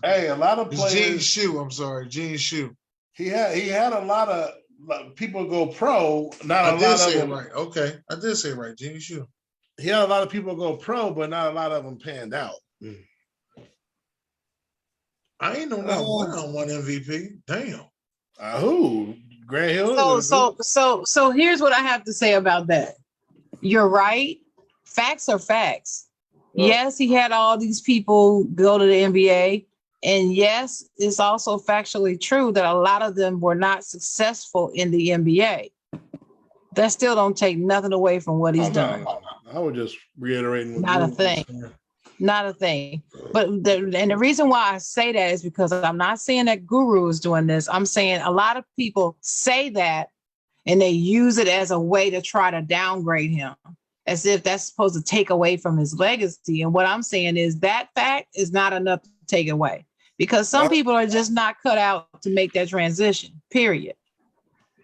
Hey, a lot of It's Gene players. Shoe. I'm sorry, Gene Shoe. He had a lot of people go pro. Not I a did lot of say it them. right. Okay, I did say it right, Gene Shoe. He had a lot of people go pro, but not a lot of them panned out. I ain't know not one MVP. Damn. Who? Grant Hill? So here's what I have to say about that. You're right. Facts are facts. Right. Yes, he had all these people go to the NBA. And yes, it's also factually true that a lot of them were not successful in the NBA. That still don't take nothing away from what he's done. I would just reiterate. Not a thing. Not a thing. But the reason why I say that is because I'm not saying that Guru is doing this. I'm saying a lot of people say that and they use it as a way to try to downgrade him, as if that's supposed to take away from his legacy. And what I'm saying is that fact is not enough to take away, because some people are just not cut out to make that transition, period.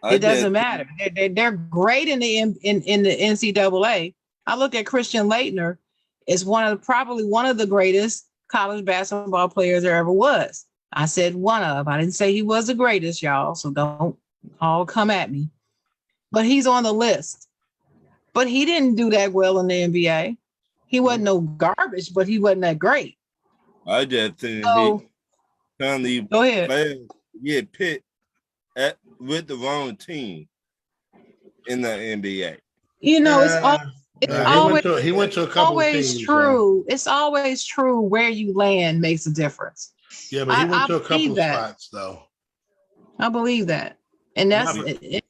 It doesn't matter. They're great in the NCAA. I look at Christian Laettner as probably one of the greatest college basketball players there ever was. I said one of. I didn't say he was the greatest, y'all, so don't all come at me. But he's on the list. But he didn't do that well in the NBA. He wasn't no garbage, but he wasn't that great. I just think So, he currently go ahead. get picked with the wrong team in the NBA. You know, He went to a couple always teams, true. It's always true where you land makes a difference. Yeah, but he went to a couple believe of that. spots though. I believe that, and that's in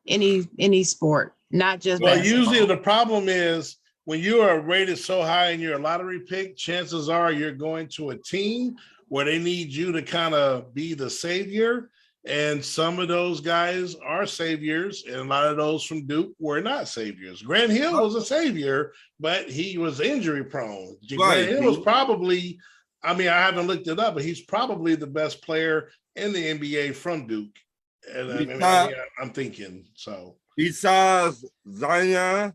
any sport, not just Well, basketball. usually the problem is when you are rated so high and you're a lottery pick, chances are you're going to a team where they need you to kind of be the savior. And some of those guys are saviors, and a lot of those from Duke were not saviors. Grant Hill was a savior, but he was injury prone. Grant Hill was probably, I haven't looked it up, but he's probably the best player in the NBA from Duke. And I'm thinking so. Besides Zion?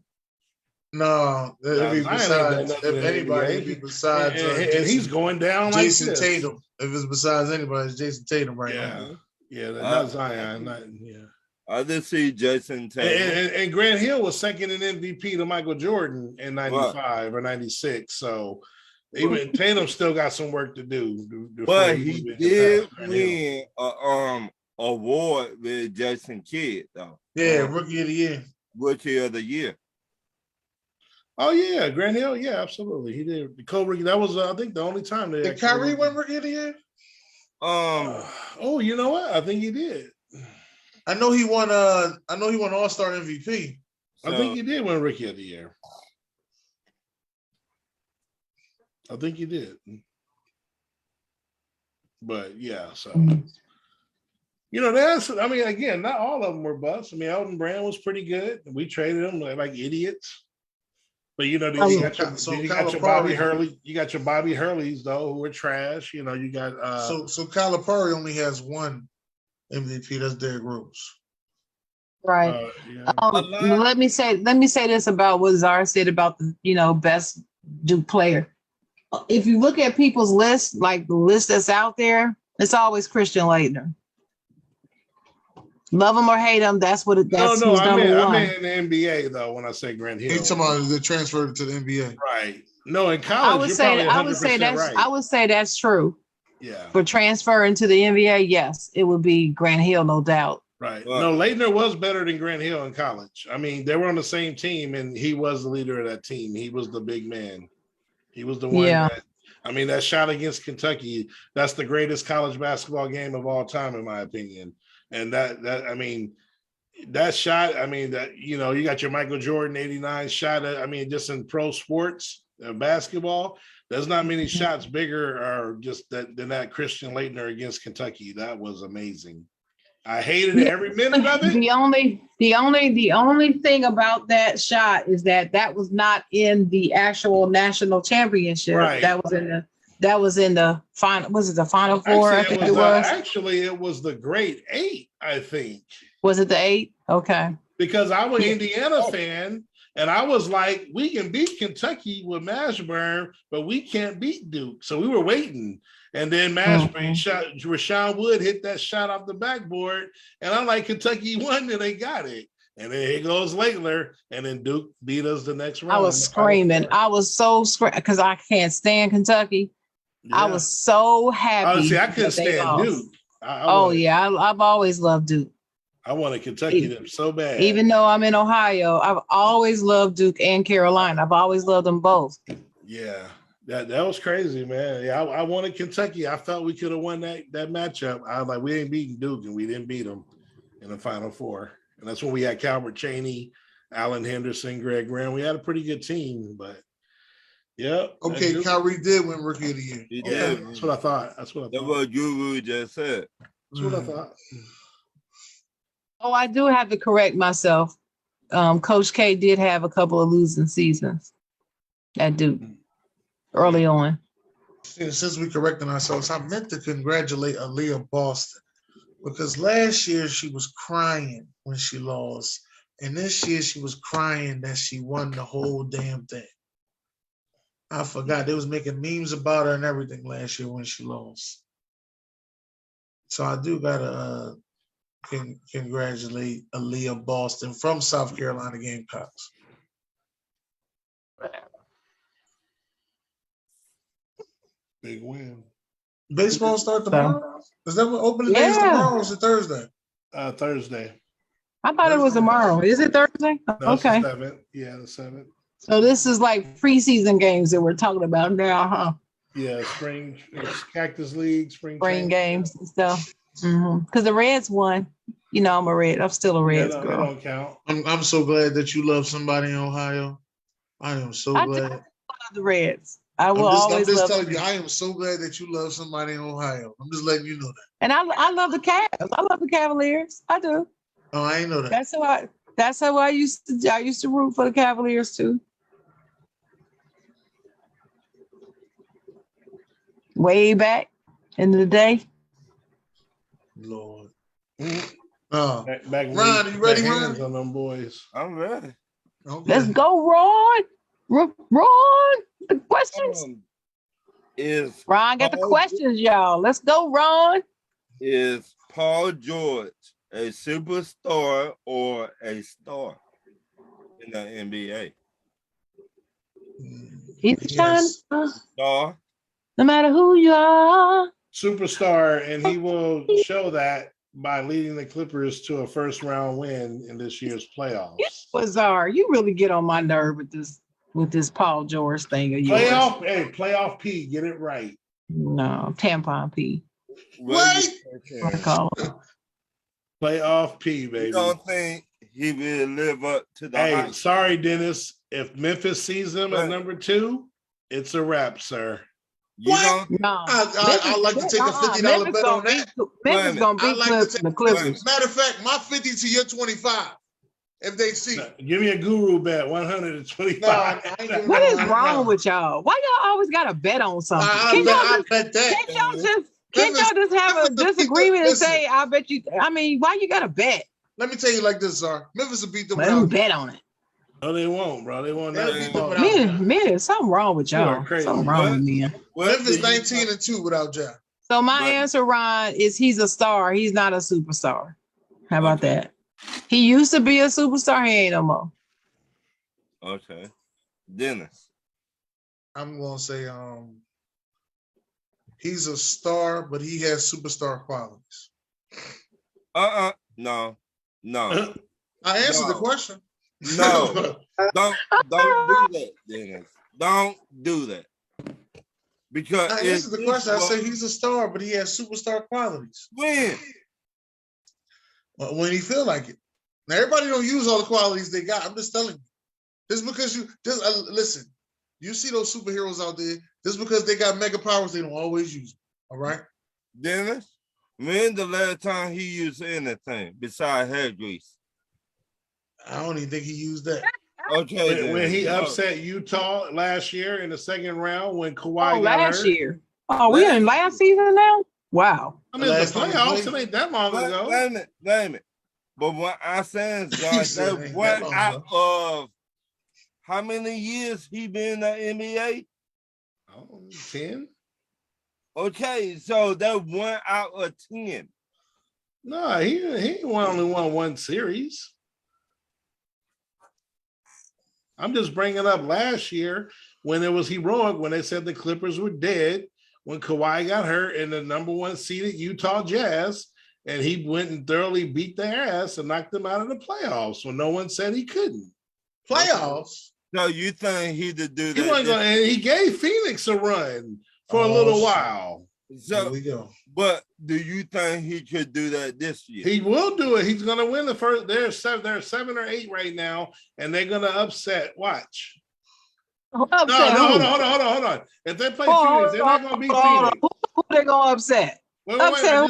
No, if anybody, it'd be besides and he's going down like Jason this. Tatum. If it's besides anybody, it's Jason Tatum right now. Yeah, not Zion. I did see Jason Tatum. And Grant Hill was second in MVP to Michael Jordan in 95 or 96. So even Tatum still got some work to do. But he did win an award with Jason Kidd, though. Yeah, Rookie of the Year. Rookie of the Year. Oh yeah, Grant Hill. Yeah, absolutely. He did. The co-rookie. That was, I think, the only time they. Did Kyrie win Rookie of the Year? You know what? I think he did. I know he won All-Star MVP. I think he did win Rookie of the Year. I think he did. But yeah, so again, not all of them were busts. Elton Brand was pretty good. We traded him like idiots. But you got your Bobby Hurley. You got your Bobby Hurleys though, who were trash. You got so Calipari only has one MVP. That's Derrick Rose. Right. Let me say this about what Zara said about the best Duke player. If you look at people's lists, like the list that's out there, it's always Christian Laettner. Love him or hate him, that's what it. That's no. I mean in the NBA though. When I say Grant Hill, he's talking about the transfer to the NBA. Right. No, in college, I would say that's true. Yeah. For transferring to the NBA, yes, it would be Grant Hill, no doubt. Right. No, Laettner was better than Grant Hill in college. They were on the same team, and he was the leader of that team. He was the big man. He was the one. Yeah. That shot against Kentucky, that's the greatest college basketball game of all time, in my opinion. And that shot, you got your Michael Jordan 89 shot. Just in pro sports, basketball. There's not many shots bigger or just than that Christian Laettner against Kentucky. That was amazing. I hated every minute of it. The only thing about that shot is that was not in the actual national championship. Right. That was in the final. Was it the Final Four? Actually, I think it was. Actually, it was the Great Eight, I think. Was it the 8? Okay. Because I was an Yeah. Indiana fan, and I was like, we can beat Kentucky with Mashburn, but we can't beat Duke. So we were waiting. And then Mashburn shot, Rashawn Wood hit that shot off the backboard. And I'm like, Kentucky won, and they got it. And then here goes Laettner, and then Duke beat us the next round. I was screaming. I was so because I can't stand Kentucky. I was so happy. Oh, see, I couldn't that they stand lost. Duke. I've always loved Duke. I wanted Kentucky them so bad. Even though I'm in Ohio, I've always loved Duke and Carolina. I've always loved them both. Yeah, that was crazy, man. Yeah, I wanted Kentucky. I felt we could have won that matchup. I was like, we ain't beating Duke, and we didn't beat them in the Final Four. And that's when we had Calvert Chaney, Allen Henderson, Greg Graham. We had a pretty good team, but yeah. Okay, Kyrie did win Rookie of the Year. He Yeah, did. that's what I thought. That's what Guru just said. That's what I thought. Oh, I do have to correct myself. Coach K did have a couple of losing seasons at Duke early on. Since we correcting ourselves, I meant to congratulate Aaliyah Boston because last year she was crying when she lost, and this year she was crying that she won the whole damn thing. I forgot they was making memes about her and everything last year when she lost. So I do gotta congratulate Aaliyah Boston from South Carolina Gamecocks. Big win. Baseball start tomorrow? Is that what opening day is tomorrow or is it Thursday? Thursday. I thought it was tomorrow. Is it Thursday? No, Okay. it's the 7th. Yeah, the 7th. So this is like preseason games that we're talking about now, huh? Yeah, spring Cactus League, spring Spring training. games and stuff. Because the Reds won. You know, I'm still a Reds They girl. don't count. I'm so glad that you love somebody in Ohio. I am so I do glad. love the Reds. I will I'm always just love telling the you, Reds. I am so glad that you love somebody in Ohio. I'm just letting you know that. And I love the Cavs. I love the Cavaliers. I do. Oh, I ain't know that. That's how I used to root for the Cavaliers too. Way back in the day. Lord. Mhm. Oh, Back Ron, when you ready, put Ron? hands on them boys. I'm ready. okay. Let's go, Ron. Ron, the questions. Is Ron got the Paul- questions, y'all. Let's go, Ron. Is Paul George a superstar or a star in the NBA? He's Yes. trying. Star. No matter who you are. Superstar, and he will show that by leading the Clippers to a first round win in this year's playoffs. Bizarre. You really get on my nerve with this Paul George thing of yours. Playoff P, get it right. No, tampon P. Wait. I call it. Playoff P, baby. You don't think he will live up to the Hey, hype? sorry, Dennis. If Memphis sees him at number 2, it's a wrap, sir. You don't. No. I'd like to take a $50 bet on that. Memphis gonna I'd beat like to take the Clippers. Matter of fact, my 50 to your 25. If they see. Give me a guru bet, 125. No, I ain't giving What no is $100. wrong with y'all? Why y'all always got to bet on something? I bet that. Can't y'all just have a Memphis- disagreement and listen. say, I bet you? I mean, why you got to bet? Let me tell you like this, sir. Memphis will beat them Let them without. bet on it. No, they won't, bro. They won't. They'll Not beat them without. Man, something wrong with You y'all. are crazy. Something wrong with me. Memphis 19-2 without Ja. So my Right. answer, Ron, is he's a star. He's not a superstar. How about Okay. that? He used to be a superstar. He ain't no more. Okay. Dennis. I'm gonna say he's a star, but he has superstar qualities. No. No. I answered the No. question. No. Don't do that, Dennis. Don't do that. Because I answered the question. I said he's a star, but he has superstar qualities. when When he feel like it. Now everybody don't use all the qualities they got. I'm just telling you. Just because you just listen. You see those superheroes out there, just because they got mega powers, they don't always use them. All right. Dennis, when the last time he used anything besides hair grease? I don't even think he used that. Okay, When he then. upset Utah last year in the second round when Kawhi Oh, got last hurt. year. Oh, we in last season now? Wow. I mean, it's the Last time he playoffs. played. It ain't that long Wait ago. a minute. But what I'm saying is, He said it that ain't one that long out ago. of how many years he been in the NBA? Oh, 10? Okay, so that 1 out of 10. No, he only won one series. I'm just bringing up last year when it was heroic, when they said the Clippers were dead, when Kawhi got hurt in the number one seeded Utah Jazz, and he went and thoroughly beat their ass and knocked them out of the playoffs when no one said he couldn't. Playoffs. So you think he to do He that? wasn't going, and he gave Phoenix a run for a Oh, little shit. while. Here So, we go. but do you think he could do that this year? He will do it. He's going to win the first. There's 7 or 8 right now, and they're going to upset. Watch. Upset No, who? hold on. If they play Hold Phoenix, they're not going to beat on. Phoenix. Who they gonna upset? Wait, Upset I who?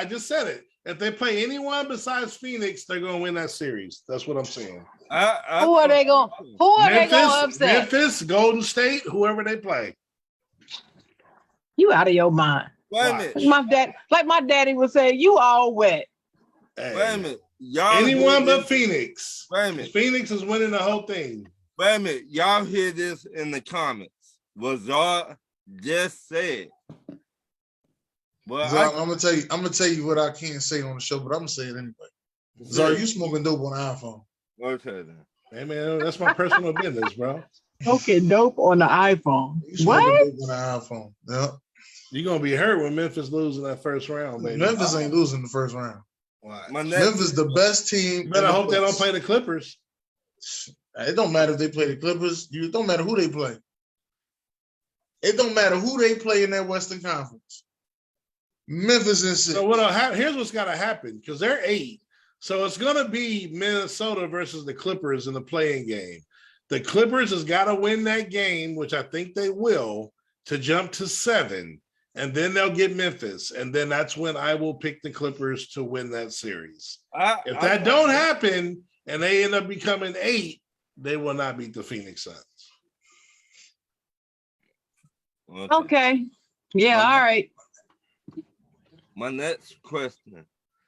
just said it. If they play anyone besides Phoenix, they're going to win that series. That's what I'm saying. Who are they gonna upset? Memphis, Golden State, whoever they play. You out of your mind. Wait a Watch. minute. Like my daddy would say, you all wet. Hey, Wait a minute. Y'all anyone hear but this? Phoenix. Wait a minute. Phoenix is winning the whole thing. Wait a minute. Y'all hear this in the comments. Was y'all just said? Well, Zar, I'm gonna tell you what I can't say on the show, but I'm gonna say it anyway. Zar, you smoking dope on the iPhone. okay then. Hey, man, that's my personal business, bro. Okay, dope on the iPhone. You smoking What? dope on the iPhone. Yeah. You're going to be hurt when Memphis loses that first round, baby. Memphis ain't losing the first round. Why? My next, Memphis the best team. You better in the hope they don't West. play the Clippers. It don't matter if they play the Clippers. It don't matter who they play. It don't matter who they play in that Western Conference. Memphis and 6. So here's what's got to happen, because they're 8. So it's going to be Minnesota versus the Clippers in the playing game. The Clippers has got to win that game, which I think they will, to jump to 7. And then they'll get Memphis. And then that's when I will pick the Clippers to win that series. If that don't happen and they end up becoming 8, they will not beat the Phoenix Suns. Okay. Yeah, all right. My next question.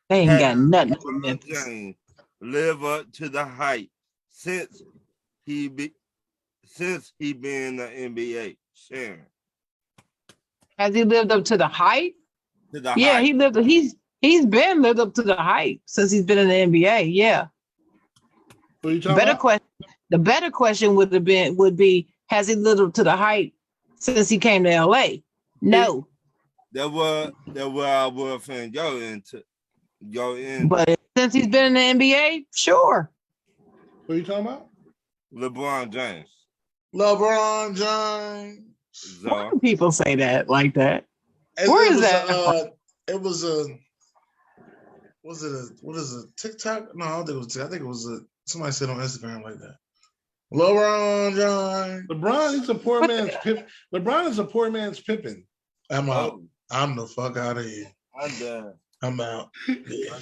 They ain't got nothing for LeBron Memphis. James live up to the hype since he been in the NBA? Sharon. Has he lived up to the hype? To the Yeah, hype. he's been lived up to the hype since he's been in the NBA. Yeah. What are you talking about? The better question would be, has he lived up to the hype since he came to LA? No. That was I was finna go in But since he's been in the NBA, sure. What are you talking about? LeBron James. LeBron James. Why So, do people say that like that? And Where it is was that? what is it? TikTok? No, I don't think it was TikTok. I think it was somebody said on Instagram like that. LeBron James. LeBron is a poor man's Pip. LeBron is a poor man's Pippen. I'm out. oh, I'm the fuck out of here. I'm done. I'm out. Yeah.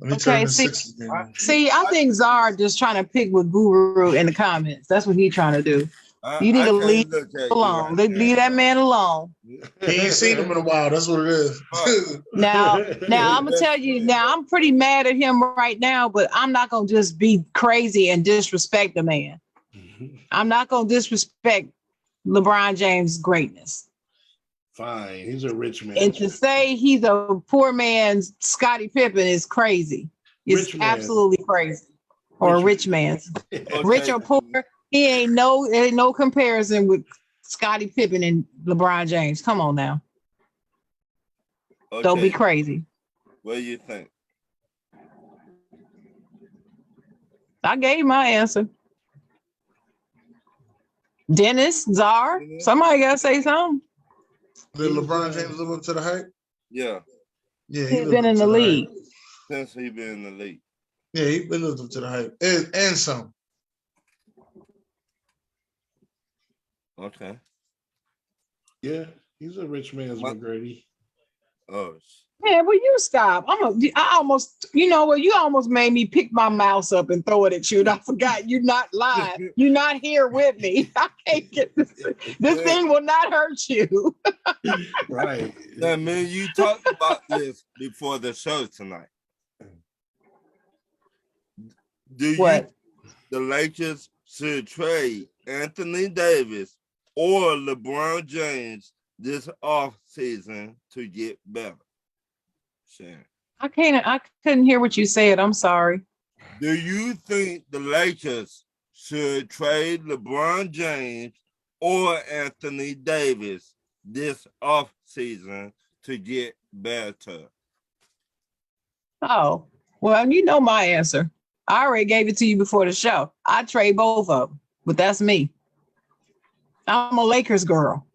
Let me Okay, turn this see- 6 again. See, I think Czar just trying to pick with Guru in the comments. That's what he's trying to do. You need to can't leave look at you Alone. right Leave that man alone. He ain't seen him in a while. That's what it is. Now I'm gonna tell you. Now I'm pretty mad at him right now, but I'm not gonna just be crazy and disrespect the man. I'm not gonna disrespect LeBron James' greatness. Fine, he's a rich man. And to say he's a poor man's Scottie Pippen is crazy. It's Rich man. absolutely crazy. Or a rich man's. Okay. Rich or poor, ain't no comparison with Scottie Pippen and LeBron James. Come on now. Don't be Okay, crazy. what do you think? I gave my answer. Dennis, Czar, somebody gotta say something. Did LeBron James live up to the hype? Yeah, Yeah, He's lived been up in to the hype. league. since he been in the league. Yeah, he lived up to the hype and some. Okay. Yeah, he's a rich man's What? McGrady. Oh, Man, will you stop? I almost, you know what? You almost made me pick my mouse up and throw it at you. And I forgot you're not live. You're not here with me. I can't get this. This thing will not hurt you. Right. I mean, you talked about this before the show tonight. Do What? you the Lakers should trade Anthony Davis or LeBron James this offseason to get better? Sharon. I couldn't hear what you said. I'm sorry. Do you think the Lakers should trade LeBron James or Anthony Davis this offseason to get better? Oh, well, you know my answer. I already gave it to you before the show. I trade both of them, but that's me. I'm a Lakers girl.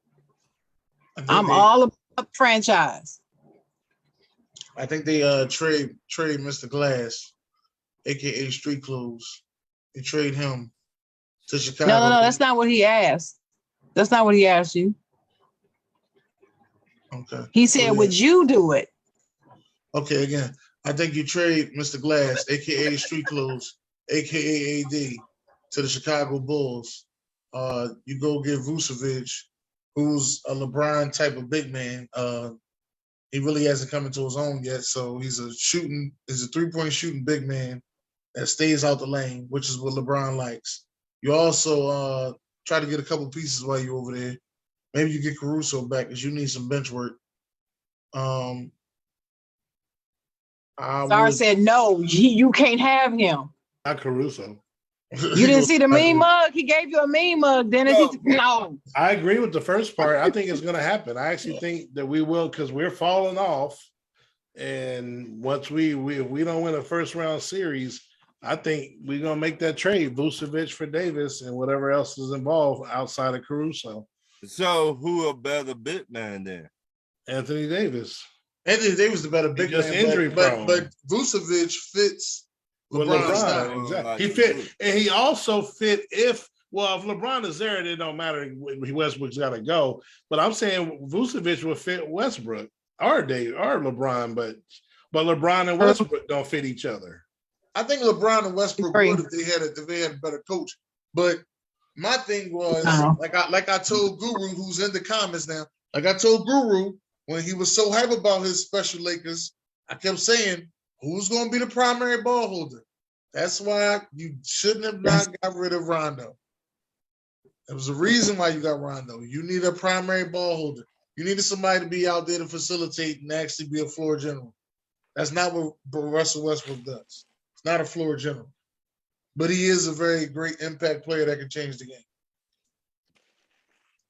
I'm all about franchise. I think they trade Mr. Glass, aka Street Clothes. They trade him to Chicago. No, that's not what he asked. That's not what he asked you. Okay. He said, would you do it? Okay, again, I think you trade Mr. Glass, aka Street Clothes, aka AD, to the Chicago Bulls. You go get Vucevic, who's a LeBron type of big man. He really hasn't come into his own yet, so he's a 3-point shooting big man that stays out the lane, which is what LeBron likes. You also try to get a couple pieces while you're over there. Maybe you get Caruso back because you need some bench work. Sarah said, no, you can't have him. Not Caruso. You didn't see the meme mug? He gave you a meme mug, Dennis. No. I agree with the first part. I think it's going to happen. I actually think that we will, because we're falling off. And once if we don't win a first round series, I think we're going to make that trade, Vucevic for Davis and whatever else is involved outside of Caruso. So who a better big man then? Anthony Davis. Anthony Davis is the better big Just man, injury prone. but Vucevic fits With LeBron's LeBron, style. exactly. He fit, and he also fit if LeBron is there, it don't matter. Westbrook's got to go. But I'm saying Vucevic would fit Westbrook, or LeBron, but LeBron and Westbrook don't fit each other. I think LeBron and Westbrook would if they had a better coach. But my thing was like I told Guru, who's in the comments now. Like I told Guru when he was so hype about his special Lakers, I kept saying, who's going to be the primary ball holder? That's why you shouldn't have not got rid of Rondo. There was a reason why you got Rondo. You need a primary ball holder. You needed somebody to be out there to facilitate and actually be a floor general. That's not what Russell Westbrook does. It's not a floor general. But he is a very great impact player that can change the game.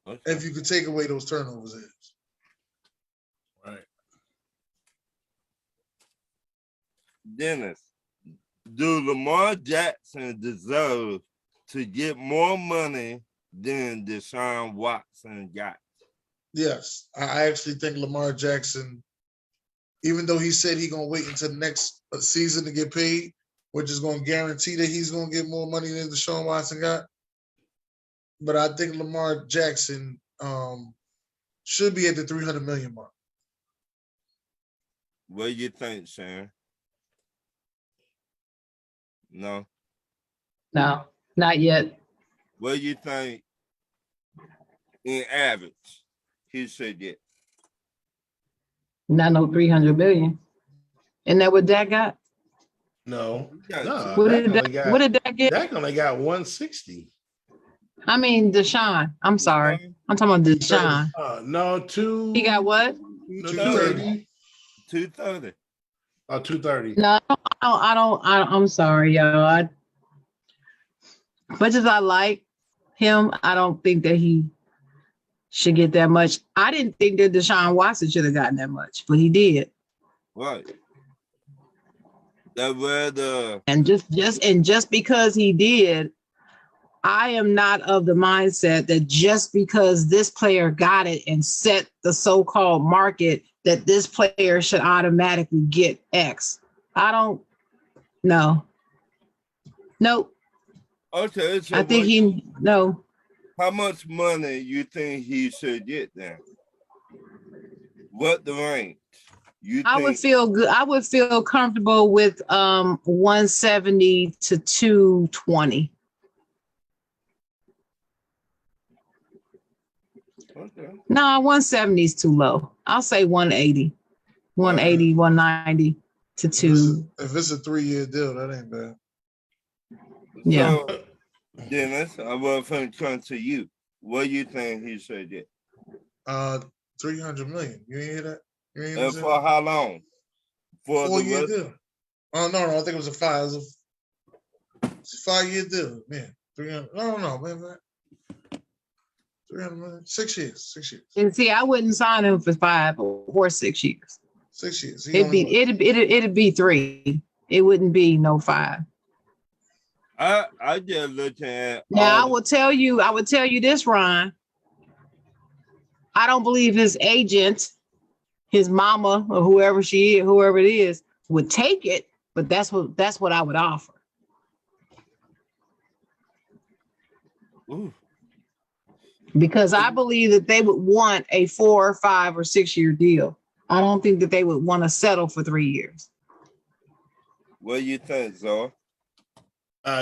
Okay. If you could take away those turnovers. Right. Dennis, do Lamar Jackson deserve to get more money than Deshaun Watson got? Yes, I actually think Lamar Jackson, even though he said he's going to wait until next season to get paid, which is going to guarantee that he's going to get more money than Deshaun Watson got. But I think Lamar Jackson should be at the $300 million mark. What do you think, Sharon? No? No, not yet. What do you think in average he should get? Not no 300 million. Isn't that what Dak got? No. What did Dak get? Dak only got 160. I mean, Deshaun. I'm sorry. I'm talking about Deshaun. No, two. He got what? 230. 230. 230. No, I'm sorry, y'all. Much as I like him, I don't think that he should get that much. I didn't think that Deshaun Watson should have gotten that much, but he did. Right. That where the And just because he did, I am not of the mindset that just because this player got it and set the so-called market that this player should automatically get X. I don't know. Nope. okay. So I think no. How much money you think he should get then? What the range? You I would think feel good. I would feel comfortable with 170 to 220. okay. No, 170 is too low. I'll say 180. 180, 190 to 2. If it's a 3-year deal, that ain't bad. Yeah. So, Dennis, I was going to come to you. What do you think he should get? 300 million. You ain't hear that? You ain't hear And that? for how long? For the 4-year rest? deal. Oh no, I think it was a 5-year deal. Man, 300. No, man. 300 million. 6 years. 6 years. And see, I wouldn't sign him for 5 or 6 years. 6 years. He It'd only be it'd be 3. It wouldn't be no 5. I just looked at Now I all would tell you this, Ron. I don't believe his agent, his mama, or whoever it is, would take it, but that's what I would offer. Ooh, Because I believe that they would want a 4 or 5 or 6 year deal. I don't think that they would want to settle for 3 years. what do you think, Zor?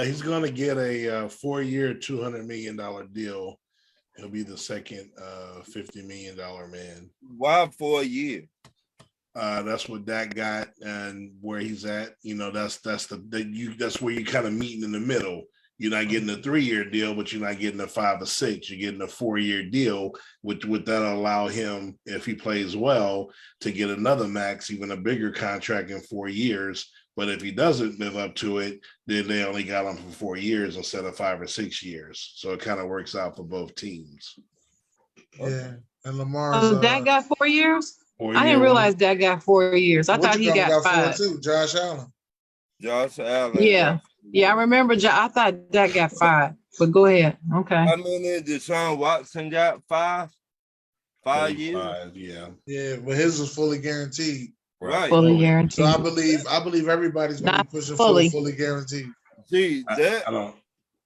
He's going to get a 4-year, $200 million deal. He'll be the second $50 million man. Why 4 years? That's what Dak got and where he's at. You know, that's where you're kind of meeting in the middle. You're not getting a 3-year deal, but you're not getting a 5 or 6. You're getting a 4-year deal, which that'll allow him, if he plays well, to get another max, even a bigger contract in 4 years. But if he doesn't live up to it, then they only got him for 4 years instead of 5 or 6 years. So it kind of works out for both teams. Yeah. And Lamar's So Dak got 4 years? I 4-year didn't realize Dak got 4 years. I thought he got 5. 4 too. Josh Allen. Josh Allen. Yeah. Yeah, I remember. I thought Dak got 5. But go ahead. Okay. How many Deshaun Watson got? 5? 5 years? 5, yeah. Yeah, but his was fully guaranteed. Right. Fully guaranteed. So I believe everybody's gonna Not be pushing fully. fully guaranteed. See, I that don't.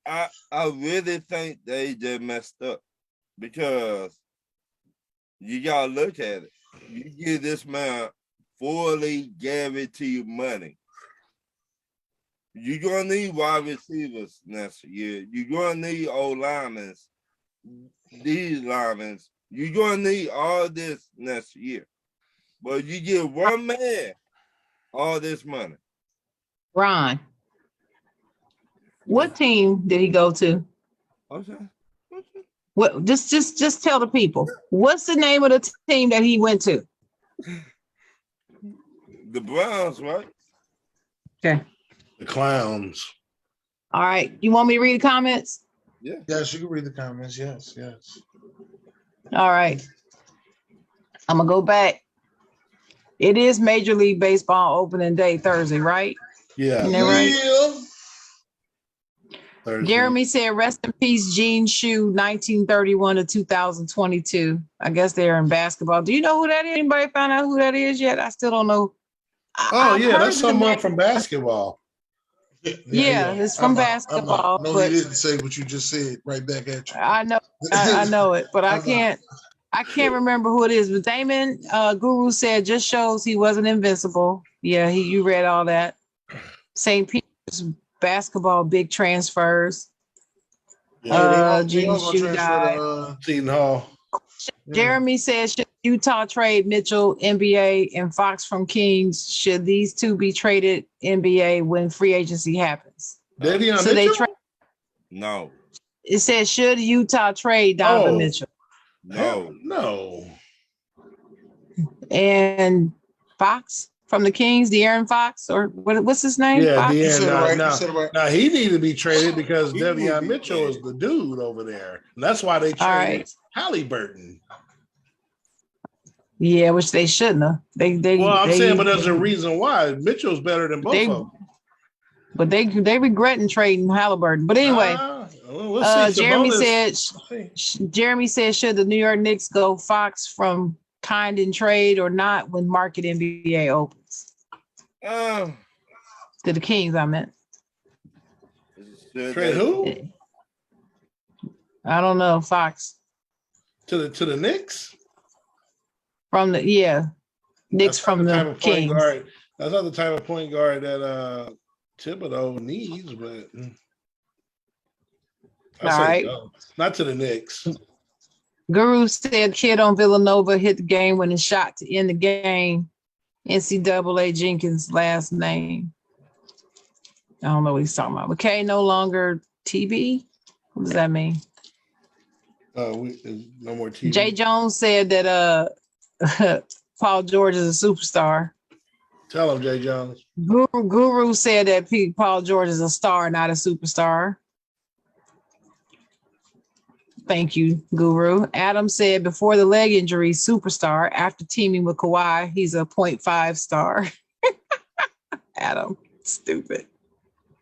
I really think they just messed up because you gotta look at it. You give this man fully guaranteed money. You're gonna need wide receivers next year. You're gonna need old linemen, these linemen. You're gonna need all this next year. But you give one man all this money. Ron, what team did he go to? Okay. What? Just tell the people. What's the name of the team that he went to? The Browns, right? Okay. The Clowns. All right. You want me to read the comments? Yeah. Yes, you can read the comments. Yes. All right. I'm gonna go back. It is Major League Baseball opening day Thursday, right? Yeah. Isn't that right? Yeah. Thursday. Jeremy said, "Rest in peace, Gene Shue, 1931 to 2022." I guess they're in basketball. Do you know who that is? Anybody found out who that is yet? I still don't know. Oh, I've yeah, heard that's the someone name. from basketball. Yeah, it's from basketball, No, but- he didn't say what you just said right back at you. I know, I know it, but I I'm not- can't remember who it is. But Damon Guru said just shows he wasn't invincible. Yeah, you read all that. St. Peter's basketball big transfers. Yeah, Gene all gonna Shue transfer died. to, Seton Hall. Jeremy says, should Utah trade Mitchell, NBA, and Fox from Kings? Should these two be traded NBA when free agency happens? Davion So they Mitchell? trade. No. It says, should Utah trade Donovan Oh. Mitchell No. No. and Fox from the Kings, De'Aaron Fox, or what's his name? Yeah, Fox? You De'Aaron. said it right. Now, You said it right. now he needed to be traded because He will Davion be Mitchell traded. is the dude over there. And that's why they All right. traded Halliburton. Yeah, which they shouldn't have. They Well, I'm they, saying, but there's a reason why. Mitchell's better than both they- of them. but they regretting trading Halliburton. But anyway, Well, we'll see. Jeremy Sabonis- said, Jeremy said, should the New York Knicks go Fox from kind in trade or not when market NBA opens? Uh, To the Kings, I meant. should Trade they- who? I don't know, Fox. To the Knicks? From the Knicks That's not from the type the of point Kings. guard. That's not the type of point guard that Thibodeau needs, but I All say right. no. Not to the Knicks. Guru said kid on Villanova hit the game winning shot to end the game. NCAA Jenkins' last name. I don't know what he's talking about. McKay no longer TB. What does that mean? No more TV. Jay Jones said that Paul George is a superstar. Tell him, Jay Jones. Guru said that Paul George is a star, not a superstar. Thank you, Guru. Adam said before the leg injury, superstar. After teaming with Kawhi, he's a 0.5 star. Adam, stupid.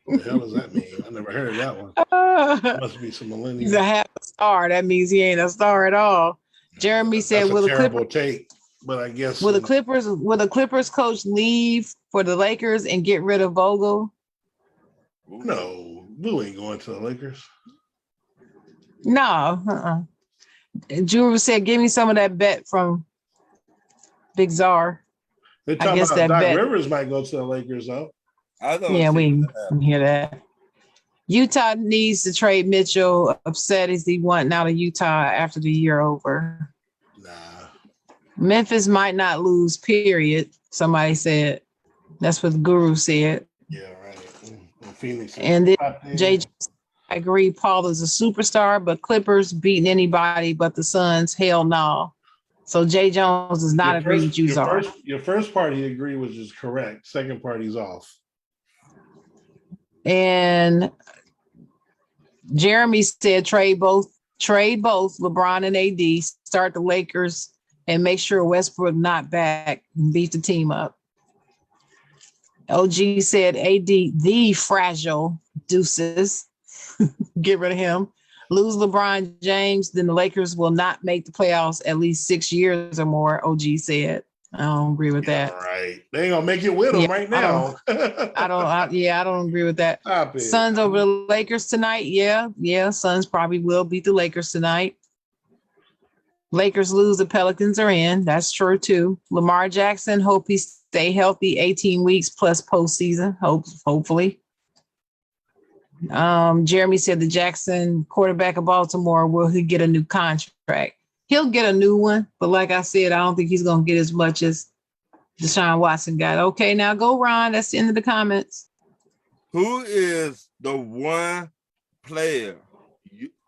What the hell does that mean? I never heard of that one. Must be some millennial. He's a half a star. That means he ain't a star at all. Jeremy said, That's "Will a the terrible Clippers, take, but I guess will the Clippers coach leave for the Lakers and get rid of Vogel?" no, Lou ain't going to the Lakers. No. Drew said, "Give me some of that bet from Big Czar." They're talking guess about that Doc bet- Rivers might go to the Lakers though. I don't Yeah, see we that. can hear that. Utah needs to trade Mitchell. Upset is he wanting out of Utah after the year over. Nah. Memphis might not lose, period. Somebody said. That's what the Guru said. Yeah, right. Phoenix. And then Top 10. Jay, I agree, Paul is a superstar, but Clippers beating anybody but the Suns, hell no. So Jay Jones does not agree with you, Czar. Your first part he agreed was just correct. Second part he's off. And Jeremy said trade both LeBron and AD, start the Lakers, and make sure Westbrook not back and beat the team up. OG said AD, the fragile deuces. Get rid of him. Lose LeBron James, then the Lakers will not make the playoffs at least 6 years or more, OG said. I don't agree with that. All right. They ain't gonna make it with him Yeah, right now. I don't agree with that. Stop it. Suns over the Lakers tonight. Yeah. Suns probably will beat the Lakers tonight. Lakers lose, the Pelicans are in. That's true too. Lamar Jackson, hope he stay healthy 18 weeks plus postseason. Hopefully. Jeremy said the Jackson quarterback of Baltimore, will he get a new contract? He'll get a new one, but like I said, I don't think he's gonna get as much as Deshaun Watson got. Okay, now go, Ron. That's the end of the comments. Who is the one player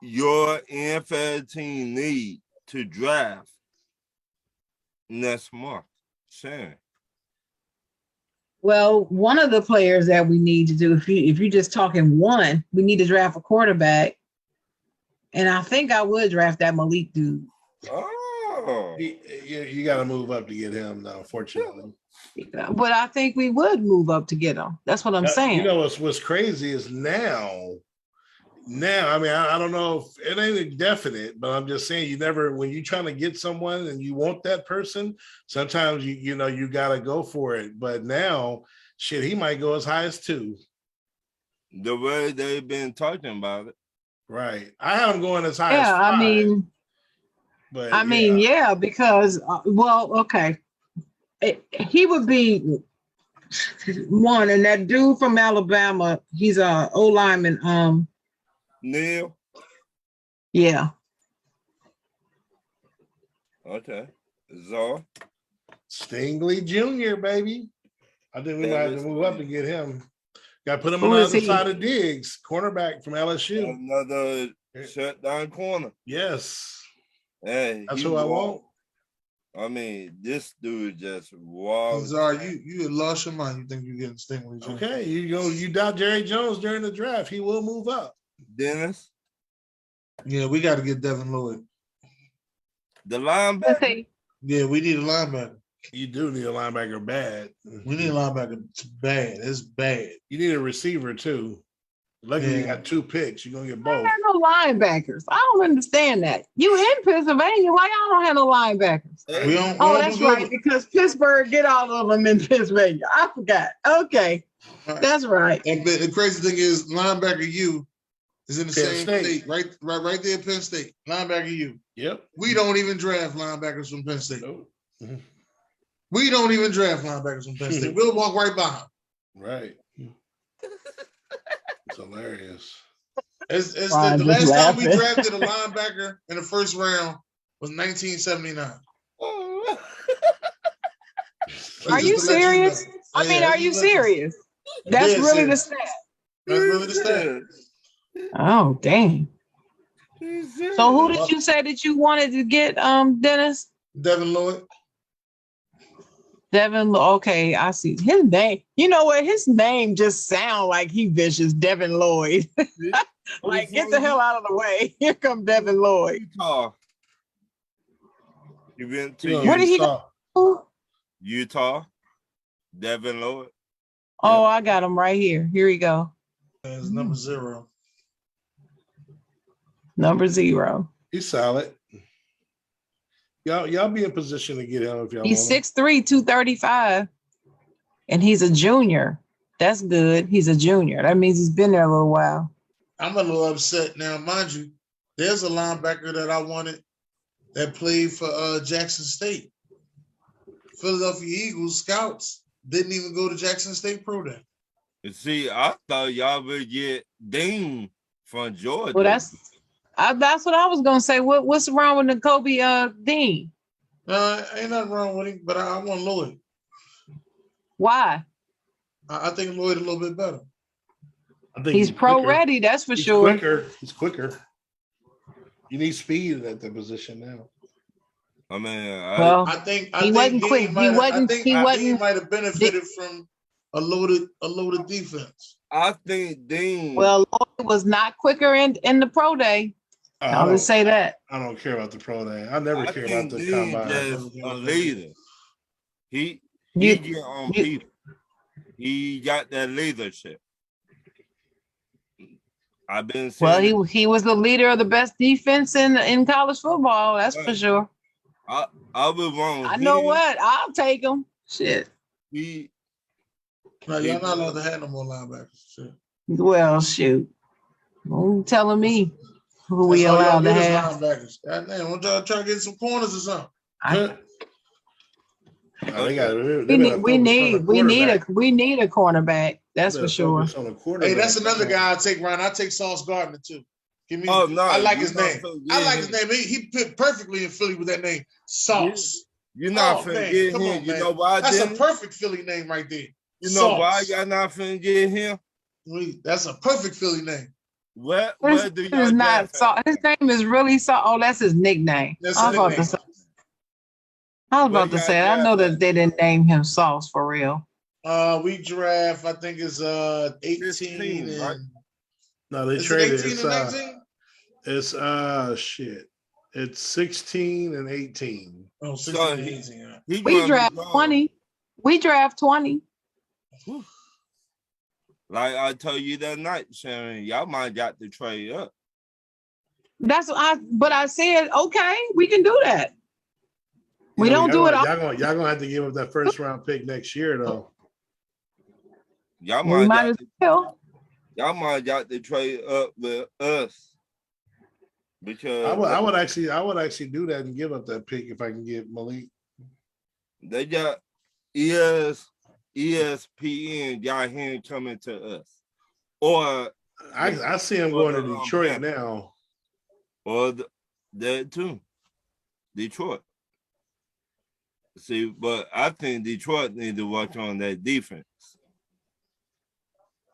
your NFL team need to draft next month? Sharon. Well, one of the players that we need to do, if you're just talking one, we need to draft a quarterback. And I think I would draft that Malik dude. Oh, You got to move up to get him now, unfortunately. But I think we would move up to get him. That's what I'm saying. You know what's crazy is now, I mean, I don't know if it ain't indefinite, but I'm just saying when you're trying to get someone and you want that person, sometimes you got to go for it. But now, shit, he might go as high as 2. the way they've been talking about it. Right. I have him going as high as 5. I mean, because, okay. He would be one, and that dude from Alabama, he's a O-lineman. Neil. Yeah. Okay. Czar. Stingley Jr., baby. I think we might have to move up to get him. Got to put him on Who the is other he? side of Diggs, cornerback from LSU. Another shutdown corner. Yes. Hey, That's he who I walked. want. I mean, this dude just walked. Czar, you had lost your mind. You think you're getting Stingley Jr. Okay, you doubt Jerry Jones during the draft. He will move up. Dennis, Yeah, we got to get Devin Lloyd. the linebacker. Yeah, we need a linebacker. You do need a linebacker bad. We need a linebacker. It's bad. It's bad. You need a receiver too. Luckily, you Yeah. got 2 picks. You're gonna get I both. have no linebackers. I don't understand that. You in Pennsylvania? Why y'all don't have no linebackers? We don't. Oh, we that's don't right, because Pittsburgh get all of them in Pennsylvania. I forgot. Okay, Right. that's right. And the crazy thing is, linebacker is in the Penn same State. state, right there, Penn State. Linebacker U. Yep. We don't even draft linebackers from Penn State. Nope. Mhm. We don't even draft linebackers from Penn State. We'll walk right by them. Right. It's hilarious. It's Ron the just last time we laughing. drafted a linebacker in the first round was 1979. Are you Just to let serious? know. I mean, Yeah, are you just to let serious? That's Dead really the serious. stat. That's really the stat. Oh, dang. So who did you say that you wanted to get, Dennis? Devin Lloyd. Devin, okay, I see his name. You know what? His name just sound like he vicious, Devin Lloyd. Like, get the hell out of the way. Here come Devin Lloyd. Utah. You went to Where did he Saw- go? Utah. Devin Lloyd. Oh, I got him right here. Here we go. As number 0. Number 0. He's solid. Y'all be in position to get him if y'all He's want him. 6'3", 235. And he's a junior. That's good. He's a junior. That means he's been there a little while. I'm a little upset now, mind you. There's a linebacker that I wanted that played for Jackson State. Philadelphia Eagles scouts didn't even go to Jackson State Pro Day. You see, I thought y'all would get Dean from Georgia. Well, that's what I was gonna say. What's wrong with N'Kobe Dean? Ain't nothing wrong with him, but I want Lloyd. Why? I think Lloyd a little bit better. I think He's pro quicker. ready, that's for He's sure. quicker. He's quicker. You need speed at the position now. I mean, Well, I think He wasn't Dean quick. He might have- wasn't- I think he Dean wasn't- might have benefited from a loaded defense. I think Dean. well, Lloyd was not quicker in the pro day. I'll just say that. I don't care about the pro day. I never I care about think the Dean combine. just a leader. He You- get on you- people. He got that leadership. I've been saying. Well, he was the leader of the best defense in college football. That's for Right. sure. I was wrong. I know what. I'll take him. Shit. He Now, y'all not allowed to have no more linebackers. Shit. Well, shoot. Don't telling me who we That's all y'all allowed to get is have. linebackers. God damn, want y'all to try to get some corners or something? They got. We need a cornerback. That's for sure. Hey, that's another guy I take, Ryan. I take Sauce Gardner too. Give me. Oh, no, I like you his not name. finna I get like him. his name. He fit perfectly in Philly with that name, Sauce. You're not Oh, finna man, get come him. on, You man. know why? That's a Dennis? perfect Philly name right there. You know why Sauce. y'all not finna get him? That's a perfect Philly name. Where His do name y'all is not draft Saul. at? His name is really Saul. Oh, that's his nickname. That's I his was about to nickname. say. I was Where about to y'all say. I know draft that they didn't name him Sauce for real. We draft. I think it's 18 15, and right? No, they is it traded. 18 and 19? It's shit. It's 16 and 18. Oh, 16 So and he- 18. Yeah. He We gonna be draft gone. 20. We draft 20. Like I told you that night, Sharon, y'all might got to trade up. That's what but I said, okay, we can do that. We don't do it all. Y'all gonna have to give up that first round pick next year, though. Y'all We might might got as to, well. y'all might got to trade up with us. Because I would actually do that and give up that pick if I can get Malik. they got ESPN got him coming to us. Or I see him going to Detroit now. or that too. Detroit. See, but I think Detroit need to watch on that defense.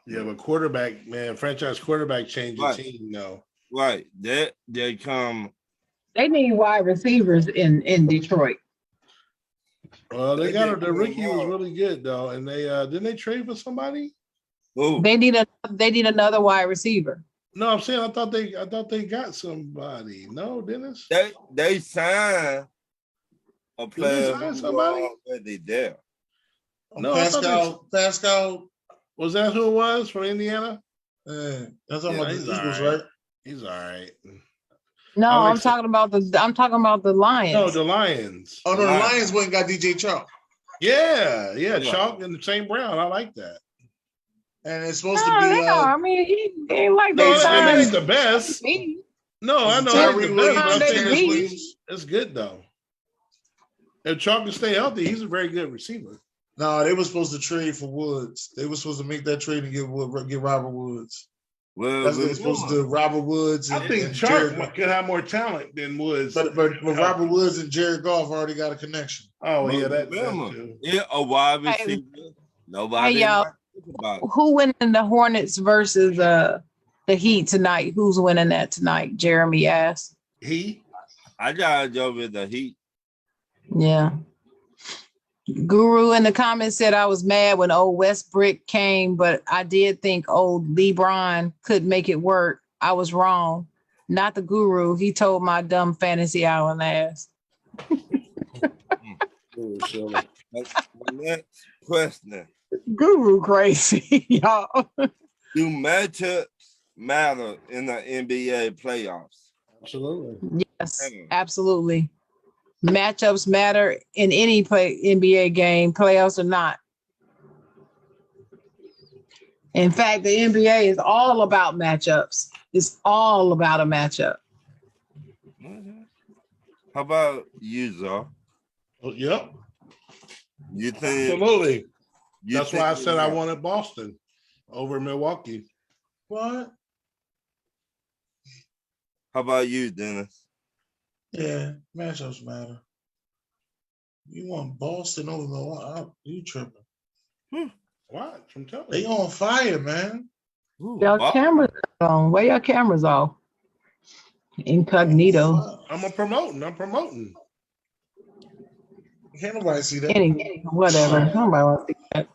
Yeah, but quarterback, man, franchise quarterback change the Right. team, though. Right. That they come. They need wide receivers in Detroit. Well, they They got did the good rookie was job. really good though, and they didn't they trade for somebody? Oh, They need another wide receiver. No, I'm saying I thought they got somebody. No, Dennis. they signed a player sign who was somebody? already there. No, I thought Pascal. Was that who it was from Indiana? That's talking Yeah, about the he's Eagles, all right. right? He's all right. No, I like I'm talking about the Lions. No, the Lions. Oh no, the Lions. Lions went and got DJ Chark. Yeah, Yeah. Chalk and St. Brown. I like that. and it's supposed No, to be no. I mean, he ain't like No, they it signed ain't the best. me. No, I know it ain't Tyree the best, but I'm Williams, saying Terrence beat. Williams. it's good though. If Chalk can stay healthy, he's a very good receiver. No, they were supposed to trade for Woods. They were supposed to make that trade and get Robert Woods. Well, That's what they were supposed to do. Robert Woods I and, think and Chark Jared. could have more talent than Woods. But Robert Woods and Jared Goff already got a connection. Oh yeah, that remember, too. yeah, a wide Hey, receiver. Nobody y'all. might think about it. Who winning the Hornets versus the Heat tonight? Who's winning that tonight? Jeremy asked. I gotta go with the Heat. Yeah. Guru in the comments said I was mad when old Westbrook came, but I did think old LeBron could make it work. I was wrong. Not the Guru. He told my dumb Fantasy Island ass. The next question: Guru crazy, y'all. do matchups matter in the NBA playoffs? Absolutely. Yes, absolutely. Matchups matter in any NBA game, playoffs or not. In fact, the NBA is all about matchups. It's all about a matchup. How about you, Zar? Oh, yep. You think? Absolutely. You That's why I think said I wanted Boston over Milwaukee. What? How about you, Dennis? Yeah, matchups matter. You want Boston over Milwaukee? You tripping? Watch, I'm telling They you. on fire, man. Ooh, Y'all Boston. cameras on. Where your cameras off? Incognito. I'm promoting. Can't nobody see that. Any whatever. Nobody wants to see that.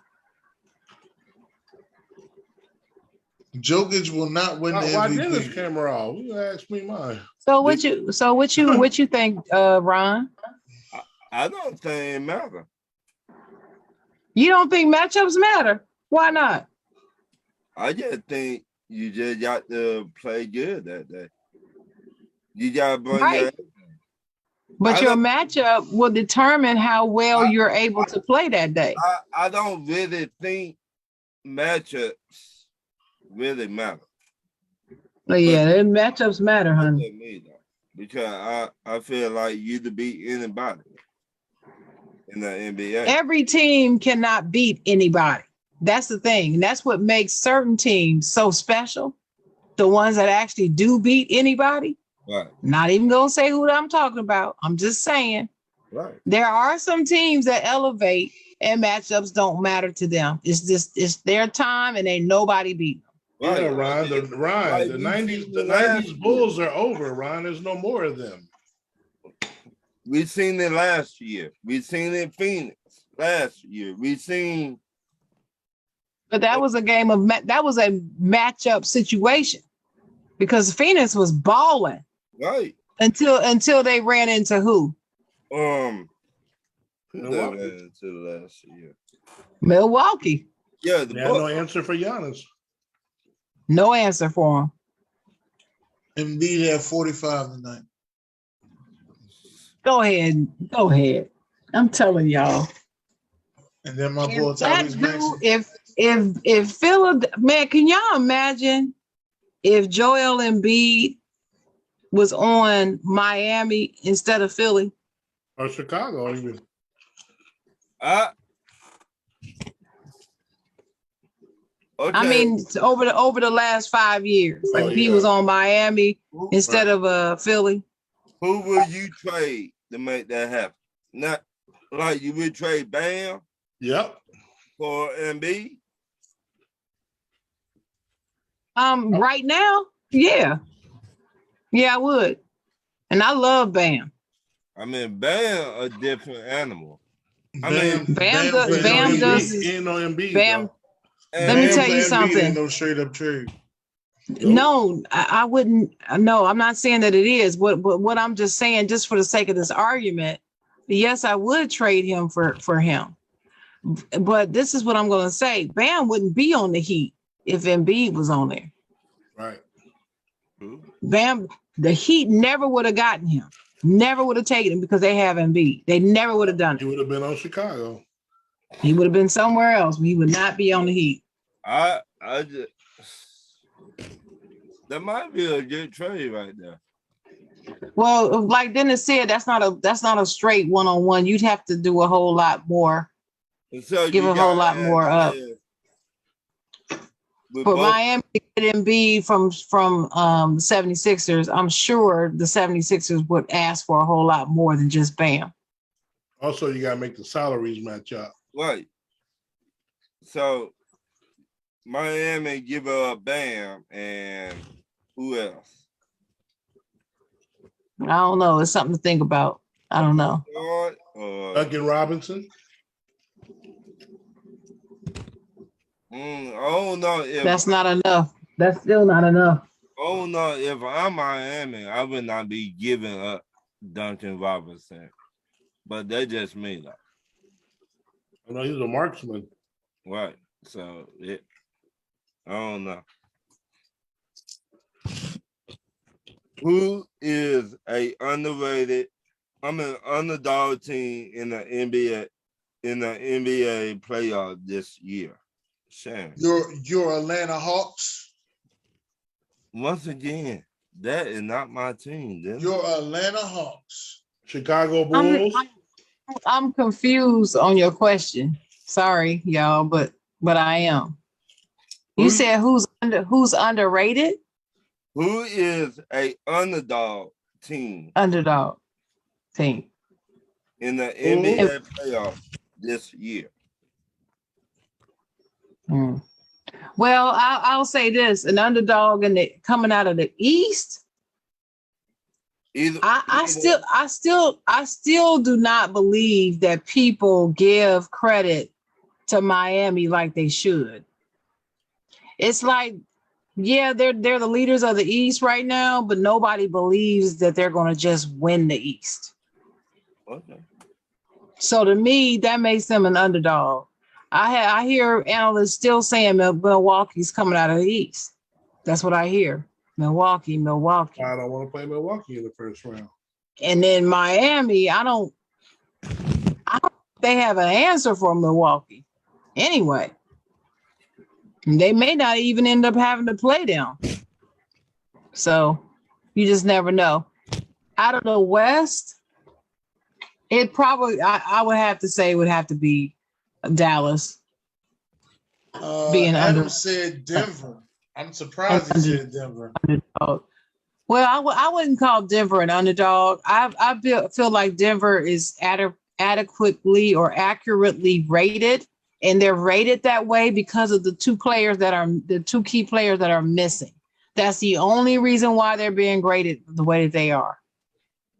Jokic will not win the Why Dennis MVP. camera off? You ask me mine. So what you think, Ron? I don't think it matter. You don't think matchups matter? Why not? I just think you just got to play good that day. You got to bring Right. your. But I your don't- matchup will determine how well you're able to play that day. I don't really think matchups really matter. But yeah, the matchups matter, That's honey. just me, though, because I feel like you to beat anybody in the NBA. Every team cannot beat anybody. That's the thing. And that's what makes certain teams so special. The ones that actually do beat anybody. Right, Not even gonna say who I'm talking about. I'm just saying right. there are some teams that elevate and matchups don't matter to them. It's their time and ain't nobody beat them. Yeah, Right. Ron. The '90s Bulls are over. Ron, there's no more of them. We seen it last year. We seen it in Phoenix last year. We seen But that was a game of that was a matchup situation because Phoenix was balling right. until they ran into who? Who they Milwaukee. ran into last year? Milwaukee. Yeah, the They had no Bucks. answer for Giannis. No answer for him. Embiid had 45 tonight. Go ahead. I'm telling y'all. And then my boy If that Tyrese Maxey. dude, if Phil, man, can y'all imagine if Joel Embiid was on Miami instead of Philly? Or Chicago, even. Okay. I mean, over the last 5 years, like Oh, if he yeah. was on Miami instead of Philly. Who will you trade to make that happen? Not like you would trade Bam Yep. for Embiid. Right now, yeah, I would, and I love Bam. I mean, Bam a different animal. I mean, Bam does Ain't no Embiid. Bam. though. Let me And tell you Embiid something. ain't no straight up trade. No, I wouldn't. No, I'm not saying that it is. What I'm just saying, just for the sake of this argument, yes, I would trade him for him. But this is what I'm going to say: Bam wouldn't be on the Heat if Embiid was on there. Right. Bam, the Heat never would have gotten him. Never would have taken him because they have Embiid. They never would have done He it. would have been on Chicago. He would have been somewhere else. He would not be on the Heat. I just that might be a good trade right there. Well, like Dennis said, that's not a straight one-on-one. You'd have to do a whole lot more, And so give you a whole got lot more up. with For both. Miami to get Embiid from the 76ers, I'm sure the 76ers would ask for a whole lot more than just Bam. Also, you got to make the salaries match up. Right. So Miami give up Bam and who else? I don't know. It's something to think about. I don't know. Duncan Robinson. I don't know if That's not enough. That's still not enough. oh no, if I'm Miami, I would not be giving up Duncan Robinson. But they just me though. I know he's a marksman. Right. So I don't know. Who is an underdog team in the NBA playoff this year? Sharon. Your Atlanta Hawks. Once again, that is not my team. Your Atlanta Hawks. Chicago Bulls. I'm confused on your question. Sorry, y'all, but I am. You said who's underrated? Who is a underdog team? Underdog team in the NBA playoff this year? Well, I'll say this: an underdog coming out of the East. I still do not believe that people give credit to Miami like they should. It's like, yeah, they're the leaders of the East right now, but nobody believes that they're going to just win the East. Okay. So to me, that makes them an underdog. I hear analysts still saying Milwaukee's coming out of the East. That's what I hear. Milwaukee. I don't want to play Milwaukee in the first round. And then Miami, I don't they have an answer for Milwaukee. Anyway, they may not even end up having to play them. So you just never know. Out of the West, it probably, I would have to say, it would have to be Dallas. Being Adam said Denver. I'm surprised he said Denver. Underdog. Well, I wouldn't call Denver an underdog. I feel like Denver is adequately or accurately rated, and they're rated that way because of the two key players that are missing. That's the only reason why they're being graded the way that they are.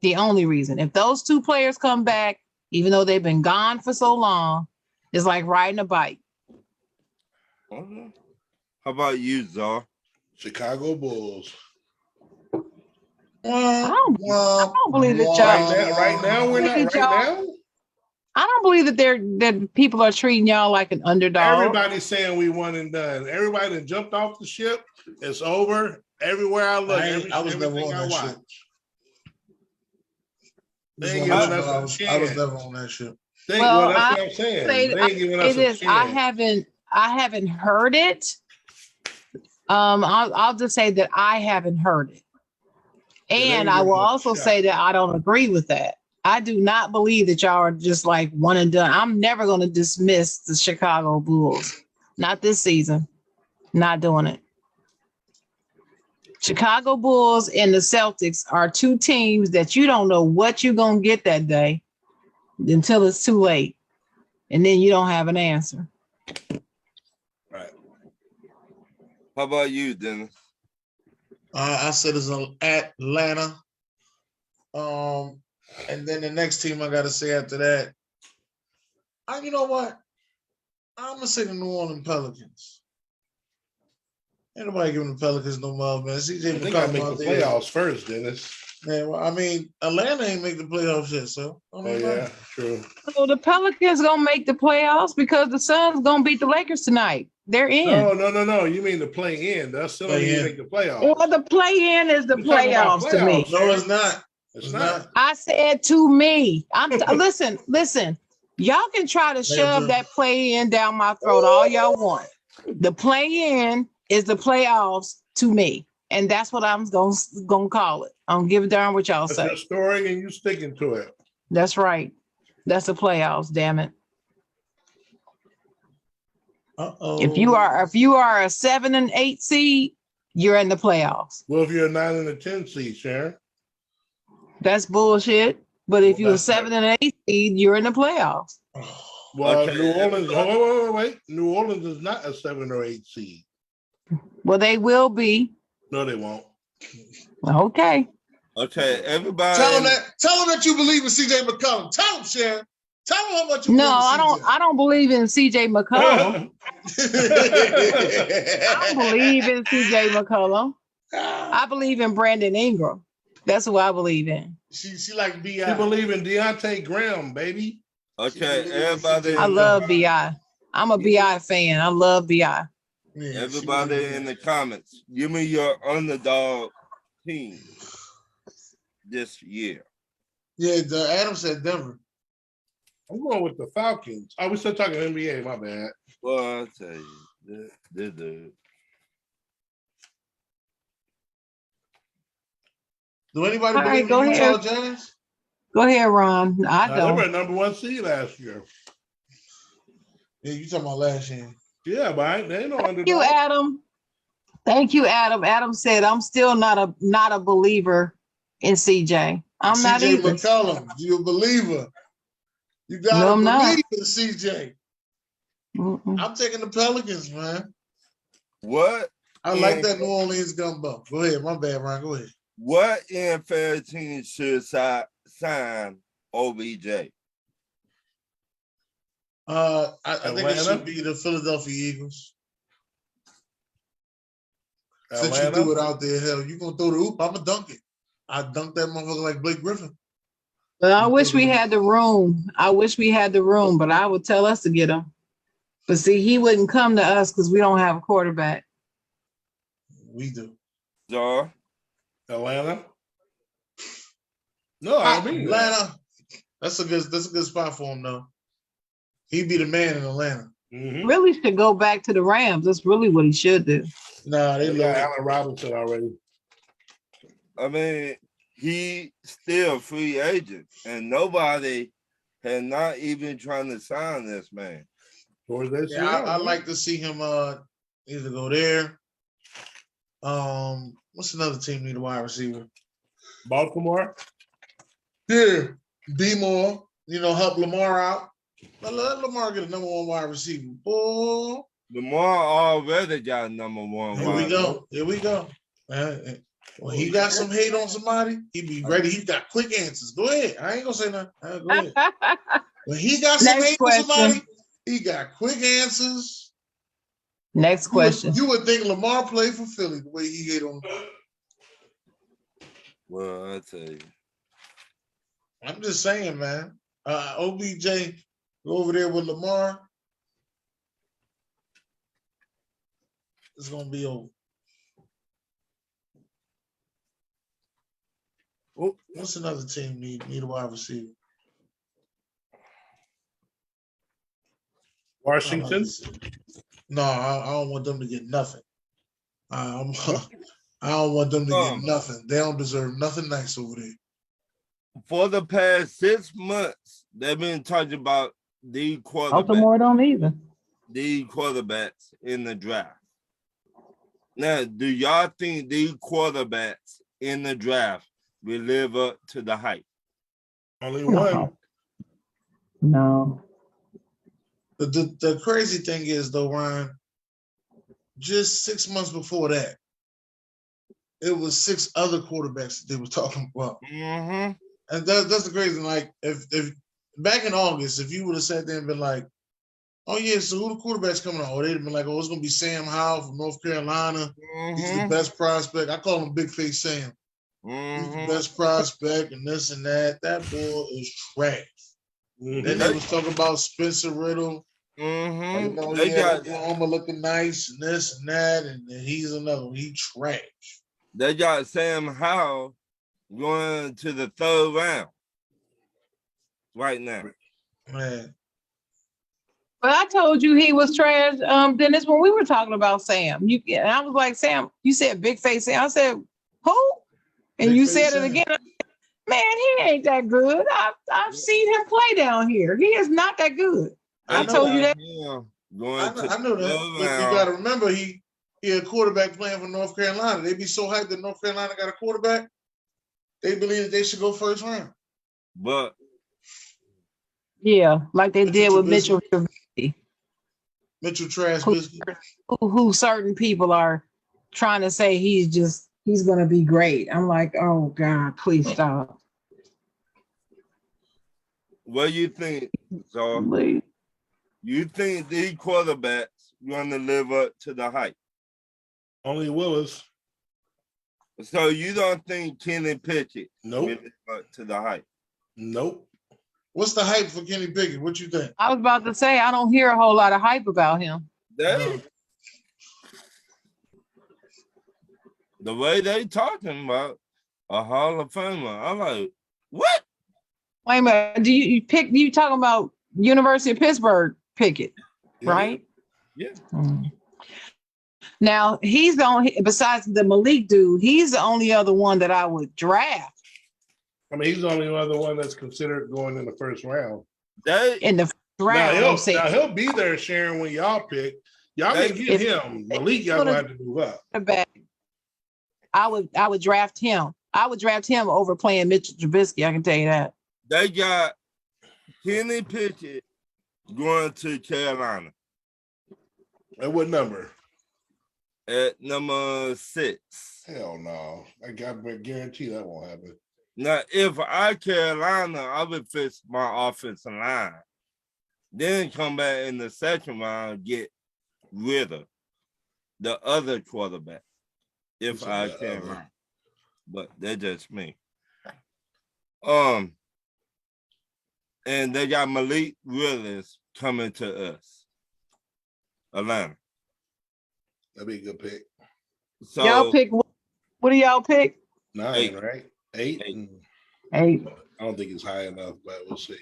The only reason. If those two players come back, even though they've been gone for so long, it's like riding a bike. Okay. How about you, Czar? Chicago Bulls. I don't believe that y'all. Right now, we're not. Right now, I don't believe that people are treating y'all like an underdog. Everybody's saying we won and done. Everybody that jumped off the ship. It's over. Everywhere I look, I was never on that ship. They ain't giving us a chance. I was never on that ship. That's what I'm saying. They ain't giving us a chance. I haven't heard it. I'll just say that I haven't heard it. And I will also say that I don't agree with that. I do not believe that y'all are just like one and done. I'm never going to dismiss the Chicago Bulls. Not this season. Not doing it. Chicago Bulls and the Celtics are two teams that you don't know what you're going to get that day until it's too late. And then you don't have an answer. Right. How about you, Dennis? I said it's Atlanta. And then the next team I got to say after that, you know what? I'm going to say the New Orleans Pelicans. Ain't nobody giving the Pelicans no love, man. CJ they got to make the playoffs first, Dennis. Yeah, well, I mean, Atlanta ain't make the playoffs yet, so. True. So the Pelicans going to make the playoffs because the Suns going to beat the Lakers tonight. They're in. No. You mean the play-in. That's still going to make the playoffs. Well, the play-in is the playoffs to me. No, it's not. It's not. I said to me. Listen. Y'all can try to shove that play-in down my throat all y'all want. The play-in is the playoffs to me, and that's what I'm gonna call it. I don't give a darn what y'all That's say. your story and you sticking to it. That's right. That's the playoffs. Damn it. Uh-oh. If you are a 7 and 8 seed, you're in the playoffs. Well, if you're a 9 and a 10 seed, Sharon. That's bullshit. But if Well, you're a that's 7 and 8 seed, you're in the playoffs. Well, Okay, New Orleans. everybody- Wait. New Orleans is not a 7 or 8 seed. Well, they will be. No, they won't. Okay. Okay, everybody. Tell him that you believe in CJ McCollum. Tell him, Sharon. Tell him how much you No, believe in I don't believe in CJ McCollum. I don't believe in CJ McCollum. I believe in Brandon Ingram. That's who I believe in. She like You B.I. believe in Deontay Graham, baby. Okay, everybody. I love BI. I'm a BI fan. I love BI. Yeah, Everybody in the comments, give me your underdog team this year. Yeah, Adam said Denver. I'm going with the Falcons. Oh, we still talking NBA, my bad. Well, I'll tell you, this dude. Do anybody All right, believe go in Utah ahead. Jazz? Go ahead, Ron. I They were don't. number 1 seed last year. Yeah, you talking about last year. Yeah, but they ain't no Thank you, underdog. Adam. Thank you, Adam. Adam said, I'm still not a believer in CJ. I'm not CJ either. McCollum, you a believer. You gotta No, I'm not. believe in CJ. Mm-mm. I'm taking the Pelicans, man. What? I like that New Orleans gumbo. Go ahead, my bad, Ron. Go ahead. What NFL team should sign OBJ? I think it Atlanta? should be the Philadelphia Eagles. Since you Atlanta. threw it out there, hell, you gonna throw the hoop? I'ma dunk it. I dunk that motherfucker like Blake Griffin. But I wish we had the room. I wish we had the room, but I would tell us to get him. But see, he wouldn't come to us because we don't have a quarterback. We do. Jar? Atlanta. No, I mean Atlanta. That's a good spot for him though. He'd be the man in Atlanta. Mm-hmm. Really should go back to the Rams. That's really what he should do. Nah, they They love got it. Allen Robinson already. I mean, he still a free agent, and nobody had not even trying to sign this man. Towards that Yeah, I like to see him either go there. What's another team need a wide receiver? Baltimore. Yeah, be more. Help Lamar out. Let Lamar get a number 1 wide receiver. Boy, Lamar already got number 1. here we go. Here we go. When he got some hate on somebody, he be ready. He got quick answers. Go ahead. I ain't gonna say nothing. Go ahead. When he got some Next hate on somebody, question. he got quick answers. Next question. You would think Lamar played for Philly the way he hit on. Well, I tell you. I'm just saying, man. OBJ go over there with Lamar. It's gonna be over. What's another team need a wide receiver? Washington. No, I don't want them to get nothing. I don't want them to get nothing. They don't deserve nothing nice over there. For the past 6 months, they've been talking about the Baltimore don't either. quarterbacks in the draft. Now, do y'all think these quarterbacks in the draft will live up to the hype? Only one. No. The crazy thing is though, Ryan, just 6 months before that, it was 6 other quarterbacks that they were talking about. Mm-hmm. And that's the crazy thing. Like if back in August, if you would have sat there and been like, oh yeah, so who the quarterback's coming on? Or they'd have been like, oh, it's gonna be Sam Howell from North Carolina. He's the best prospect. I call him Big Face Sam. He's the best prospect and this and that. That boy is trash. Then they was talking about Spencer Riddle. They got Oklahoma looking nice and this and that, and he's another one. He trash. They got Sam Howell going to the 3rd round right now. Man. But I told you he was trash, Dennis, when we were talking about Sam. And I was like, Sam, you said big face Sam. I said, who? And Big you face said Sam. it again. Man, he ain't that good. I've seen him play down here. He is not that good. I told you that. I know that. But you got to remember, he a quarterback playing for North Carolina. They be so hyped that North Carolina got a quarterback. They believe that they should go first round. But Yeah, like they did with Mitchell, Mitchell Trash Biscuit. who certain people are trying to say he's going to be great. I'm like, oh God, please stop. what do you think, so Please. you think these quarterbacks going to live up to the hype? Only Willis. So you don't think Kenny Pickett Nope. will live up to the hype? Nope. What's the hype for Kenny Pickett? What you think? I was about to say, I don't hear a whole lot of hype about him. The way they talking about a Hall of Famer, I'm like, what? Wait a minute. You talking about University of Pittsburgh Pickett, Yeah. right? Yeah. Now he's the only, besides the Malik dude, he's the only other one that I would draft I mean, he's the only other one that's considered going in the first round. They in the first round. I'm saying. Now he'll be there, Sharon, when y'all pick. Y'all can get him. Malik, y'all gonna have to move up. I would draft him. I would draft him over playing Mitchell Trubisky. I can tell you that. they got Kenny Pickett going to Carolina At what number? at number 6. Hell no. I guarantee that won't happen. Now, if I Carolina, I would fix my offensive line. Then come back in the second round and get rid of the other quarterback. If I Carolina. But that's just me. And they got Malik Willis coming to us. Atlanta. That'd be a good pick. So Y'all pick. What do y'all pick? 9, 8. right? 8. 8. I don't think it's high enough, but we'll see.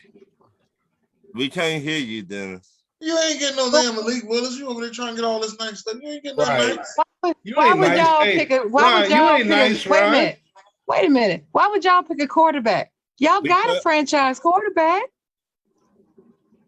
we can't hear you, Dennis. You ain't getting no damn Malik Willis. You over there trying to get all this nice stuff. You ain't getting no Right. nice. Why would y'all pick a? Why would y'all pick a? Wait a minute. Wait a minute. Why would y'all pick a quarterback? Y'all got a franchise quarterback.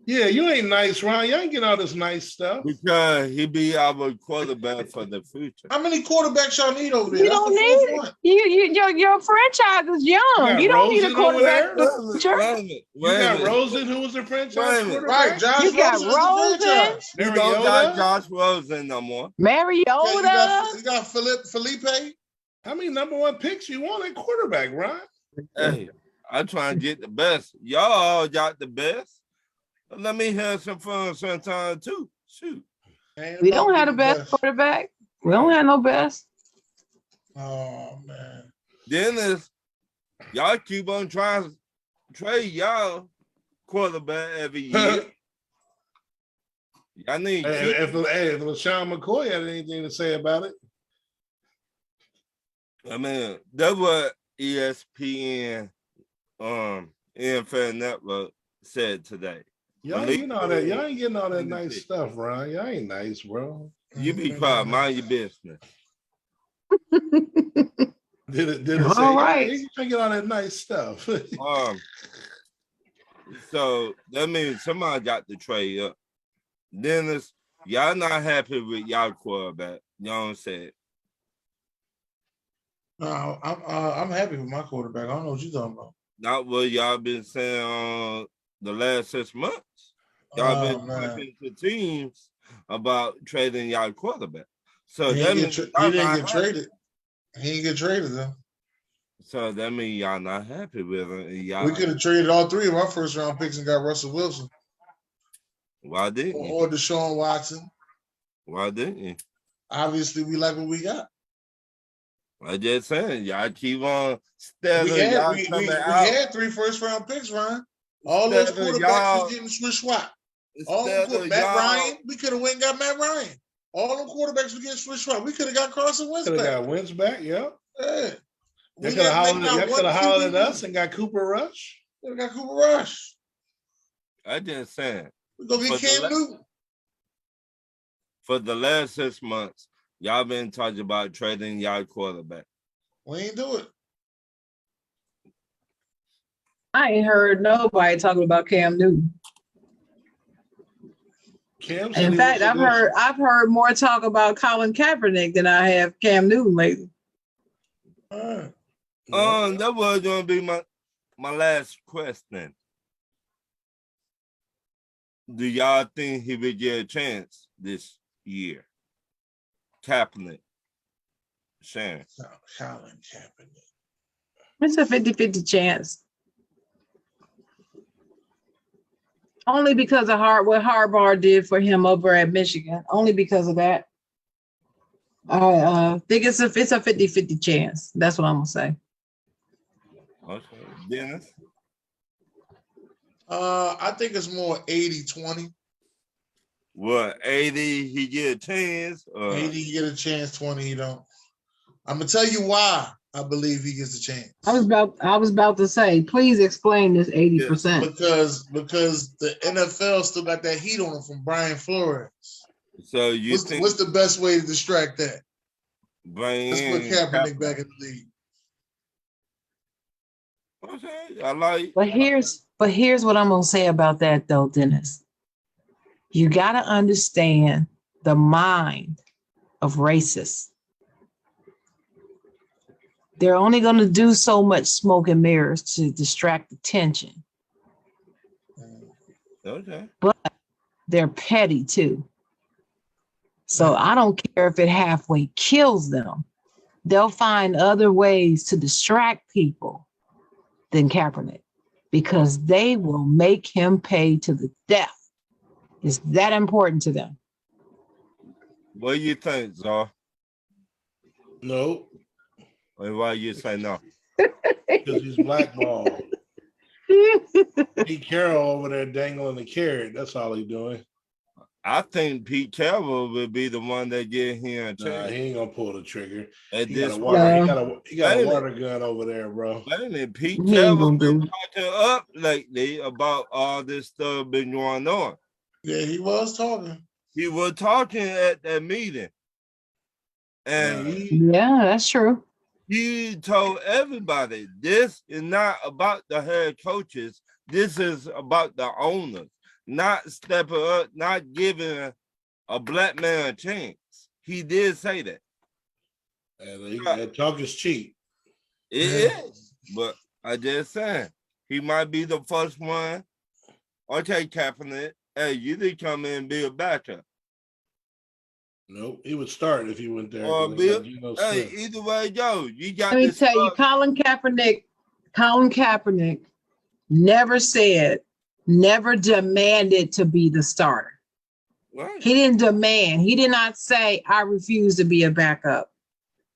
Yeah, you ain't nice, Ron. You ain't getting all this nice stuff. Because he be our quarterback for the future. How many quarterbacks y'all need over there? You don't need it. Your franchise is young. You don't need a quarterback. You got Rosen, who was the franchise quarterback. Right, Josh You got Rosen. Rosen. You don't got Josh Rosen no more. Mariota. You got Felipe. How many number 1 picks you want at quarterback, Ron? Hey, I'm trying to get the best. Y'all all got the best. Let me have some fun sometime too. Shoot. We don't have the best quarterback. We don't have no best. Oh man. Dennis, y'all keep on trying to trade y'all quarterback every year. Y'all need If LaShawn McCoy had anything to say about it. I mean, that's what ESPN NFL Network said today. Y'all ain't getting all that. Y'all ain't getting all that nice stuff, Ron. Y'all ain't nice, bro. You be quiet, mind your business. Did it say, All right. You can't get all that nice stuff. So that means somebody got to trade up. Dennis, y'all not happy with y'all quarterback. Y'all don't say it. No, I'm happy with my quarterback. I don't know what you're talking about. Not what y'all been saying the last 6 months. Y'all been talking to teams about trading y'all quarterback. So he that didn't means get traded. He didn't get traded though. So that means y'all not happy with him. Y'all, We could have traded all 3 of our first round picks and got Russell Wilson why didn't you? or Deshaun Watson. Why didn't you? Obviously, we like what we got. I just saying, y'all keep on We stepping. Y'all coming out. had 3 first round picks, Ryan. All those quarterbacks was getting switch swap. All them Matt Ryan, we could have went and got Matt Ryan. All them quarterbacks were getting switch swap. We could have got Carson Wentz Could have back. got Wentz back, yeah. Yeah. They could have hollered at us and got Cooper Rush. We got Cooper Rush. I just saying, We're gonna get For the Cam la- Newton. For the last 6 months, y'all been talking about trading y'all quarterback. We ain't do it. I ain't heard nobody talking about Cam Newton. Cam said In he fact, wasn't gonna- I've heard more talk about Colin Kaepernick than I have Cam Newton lately. All right. That was gonna be my last question. Do y'all think he will get a chance this year? Kaepernick. Sharon. Colin Kaepernick. It's a 50-50 chance. Only because of what Harbaugh did for him over at Michigan. Only because of that. I think it's a 50-50 chance. That's what I'm gonna say. Okay. Dennis. I think it's more 80-20. What, 80 he get a chance? 80 he get a chance, 20 he don't. I'm gonna tell you why I believe he gets a chance. I was about to say, please explain this 80%. Because the NFL still got that heat on him from Brian Flores. So you think What's the best way to distract that? bring Let's put in Kaepernick back in the league. Okay, I like. But here's what I'm gonna say about that though, Dennis. You gotta understand the mind of racists. They're only gonna do so much smoke and mirrors to distract attention. Okay. But they're petty too. So I don't care if it halfway kills them. They'll find other ways to distract people than Kaepernick because they will make him pay to the death. It's that important to them. What do you think, Zar? No, And why you say no? because he's blackballed. Pete Carroll over there dangling the carrot. That's all he's doing. I think Pete Carroll will be the one that get him a Nah, chance. he ain't gonna pull the trigger. At He got this a water. Yeah. He got a Wait a water gun over there, bro. Wait a minute, Pete He ain't Carroll gonna been do it. talking up lately about all this stuff been going on. Yeah, he was talking. He was talking at that meeting, and Yeah, that's true. he told everybody this is not about the head coaches. This is about the owners, not stepping up, not giving a black man a chance. He did say that. And talk is cheap. It is, but I just saying he might be the first one. Okay, Kaepernick, hey, you did come in and be a backup. Nope, he would start if he went there. Or 'cause they got Bill, Geno hey, Smith. either way go, you got Let me this. tell you, Colin Kaepernick never demanded to be the starter. Right. He didn't demand. He did not say, I refuse to be a backup.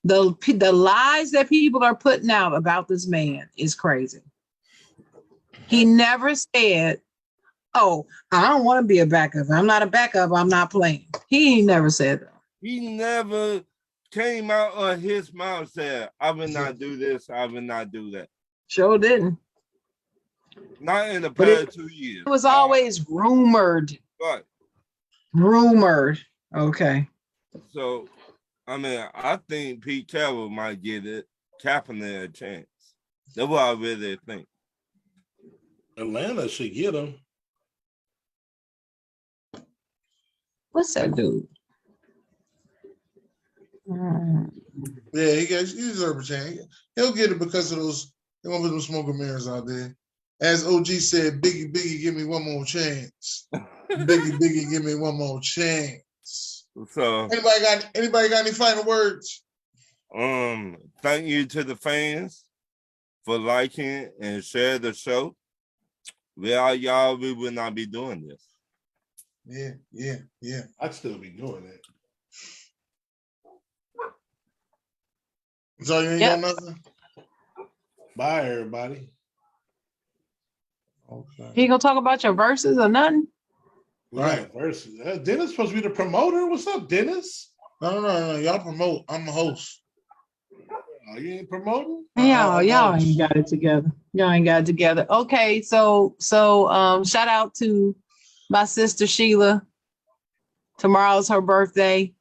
The lies that people are putting out about this man is crazy. He never said, oh, I don't want to be a backup. If I'm not a backup, I'm not playing. He never said that. He never came out of his mouth said, I will not do this, I will not do that. Sure didn't. Not in the But past 2 years. It was always rumored. Right. Rumored. Okay. So, I mean, I think Pete Carroll might get it, Kaepernick a chance. That's what I really think. Atlanta should get him. What's that dude? Yeah, he deserves a chance. He'll get it because of those. There won't be no smoking mirrors out there. As OG said, Biggie, give me one more chance. Biggie, give me one more chance. So, Anybody got any final words? thank you to the fans for liking and share the show. Without y'all, we would not be doing this. Yeah. I'd still be doing it. So you ain't Yep. got nothing? Bye, everybody. Okay. He gonna talk about your verses or nothing? We got verses. Dennis supposed to be the promoter. What's up, Dennis? No. Y'all promote. I'm the host. Oh, you ain't promoting? Y'all ain't got it together. Y'all ain't got it together. Okay, so shout out to my sister Sheila. Tomorrow's her birthday.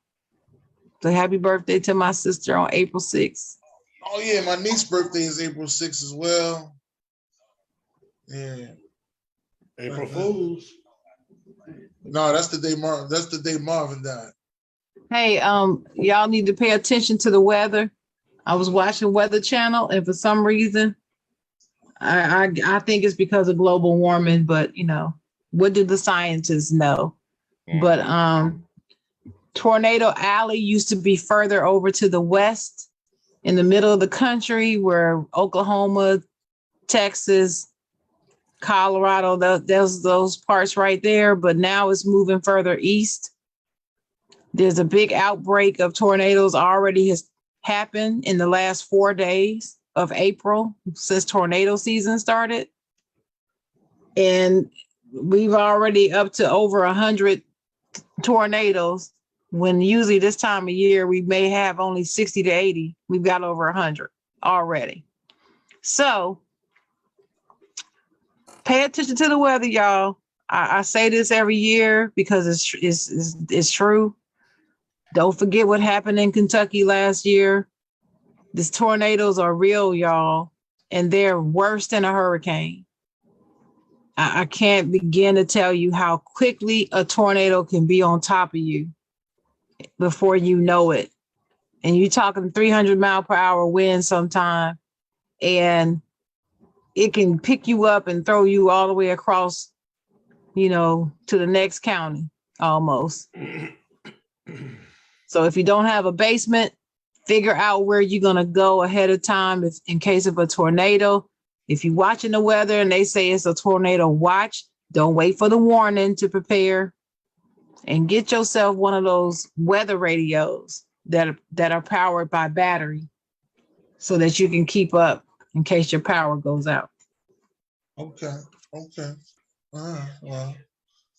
So happy birthday to my sister on April 6th. Oh yeah, my niece's birthday is April 6th as well. Yeah. April Fools. No, that's the day Marvin died. Hey, y'all need to pay attention to the weather. I was watching Weather Channel, and for some reason, I think it's because of global warming, but you know, what do the scientists know? But Tornado Alley used to be further over to the west in the middle of the country where Oklahoma, Texas, Colorado, those parts right there, but now it's moving further east. There's a big outbreak of tornadoes already has happened in the last 4 days of April since tornado season started. And we've already up to over 100 tornadoes, when usually this time of year we may have only 60 to 80. We've got over 100 already. So pay attention to the weather, y'all. I say this every year because it's true. Don't forget what happened in Kentucky last year. These tornadoes are real, y'all, and they're worse than a hurricane. I can't begin to tell you how quickly a tornado can be on top of you before you know it. And you're talking 300-mile-per-hour wind sometime, and it can pick you up and throw you all the way across, you know, to the next county almost. So if you don't have a basement, figure out where you're going to go ahead of time in case of a tornado. If you're watching the weather and they say it's a tornado watch, don't wait for the warning to prepare, and get yourself one of those weather radios that are powered by battery so that you can keep up in case your power goes out. Okay. Well,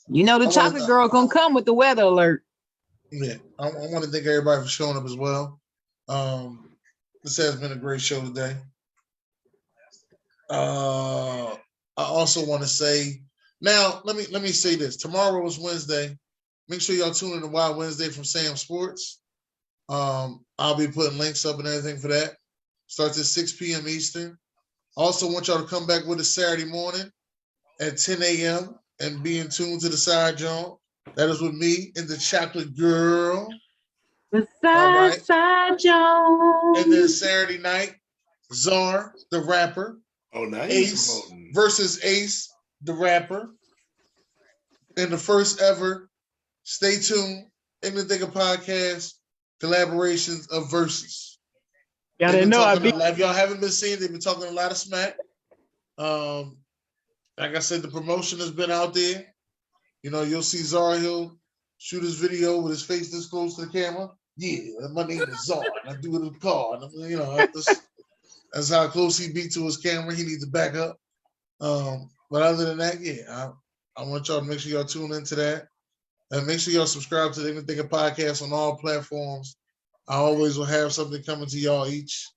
you know the chocolate girl gonna come with the weather alert. Yeah, I want to thank everybody for showing up as well. This has been a great show today. I also want to say, now let me say this. Tomorrow is Wednesday. Make sure y'all tune in to Wild Wednesday from Sam Sports. I'll be putting links up and everything for that. Starts at 6 p.m. Eastern. Also want y'all to come back with us Saturday morning at 10 a.m. and be in tune to the Side Joint. That is with me and the Chocolate Girl. The right. Side Joint. And then Saturday night, Czar, the rapper. Oh, nice. Ace versus Ace, the rapper. And the first ever, stay tuned, Ignorant Thinker Podcast collaborations of Versus. Y'all didn't know if y'all haven't been seeing, they've been talking a lot of smack. Like I said, the promotion has been out there. You know, you'll see Czar, he'll shoot his video with his face this close to the camera. Yeah, my name is Czar, and I do it in the car. And, you know, that's how close he be to his camera. He needs to back up. But other than that, yeah, I want y'all to make sure y'all tune into that. And make sure y'all subscribe to the Ignorant Thinker Podcast on all platforms. I always will have something coming to y'all each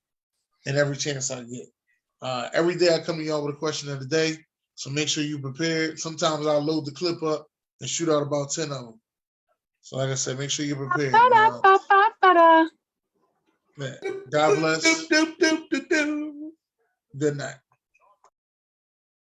and every chance I get. Every day I come to y'all with a question of the day, so make sure you're prepared. Sometimes I'll load the clip up and shoot out about 10 of them. So like I said, make sure you're prepared. God bless. Good night.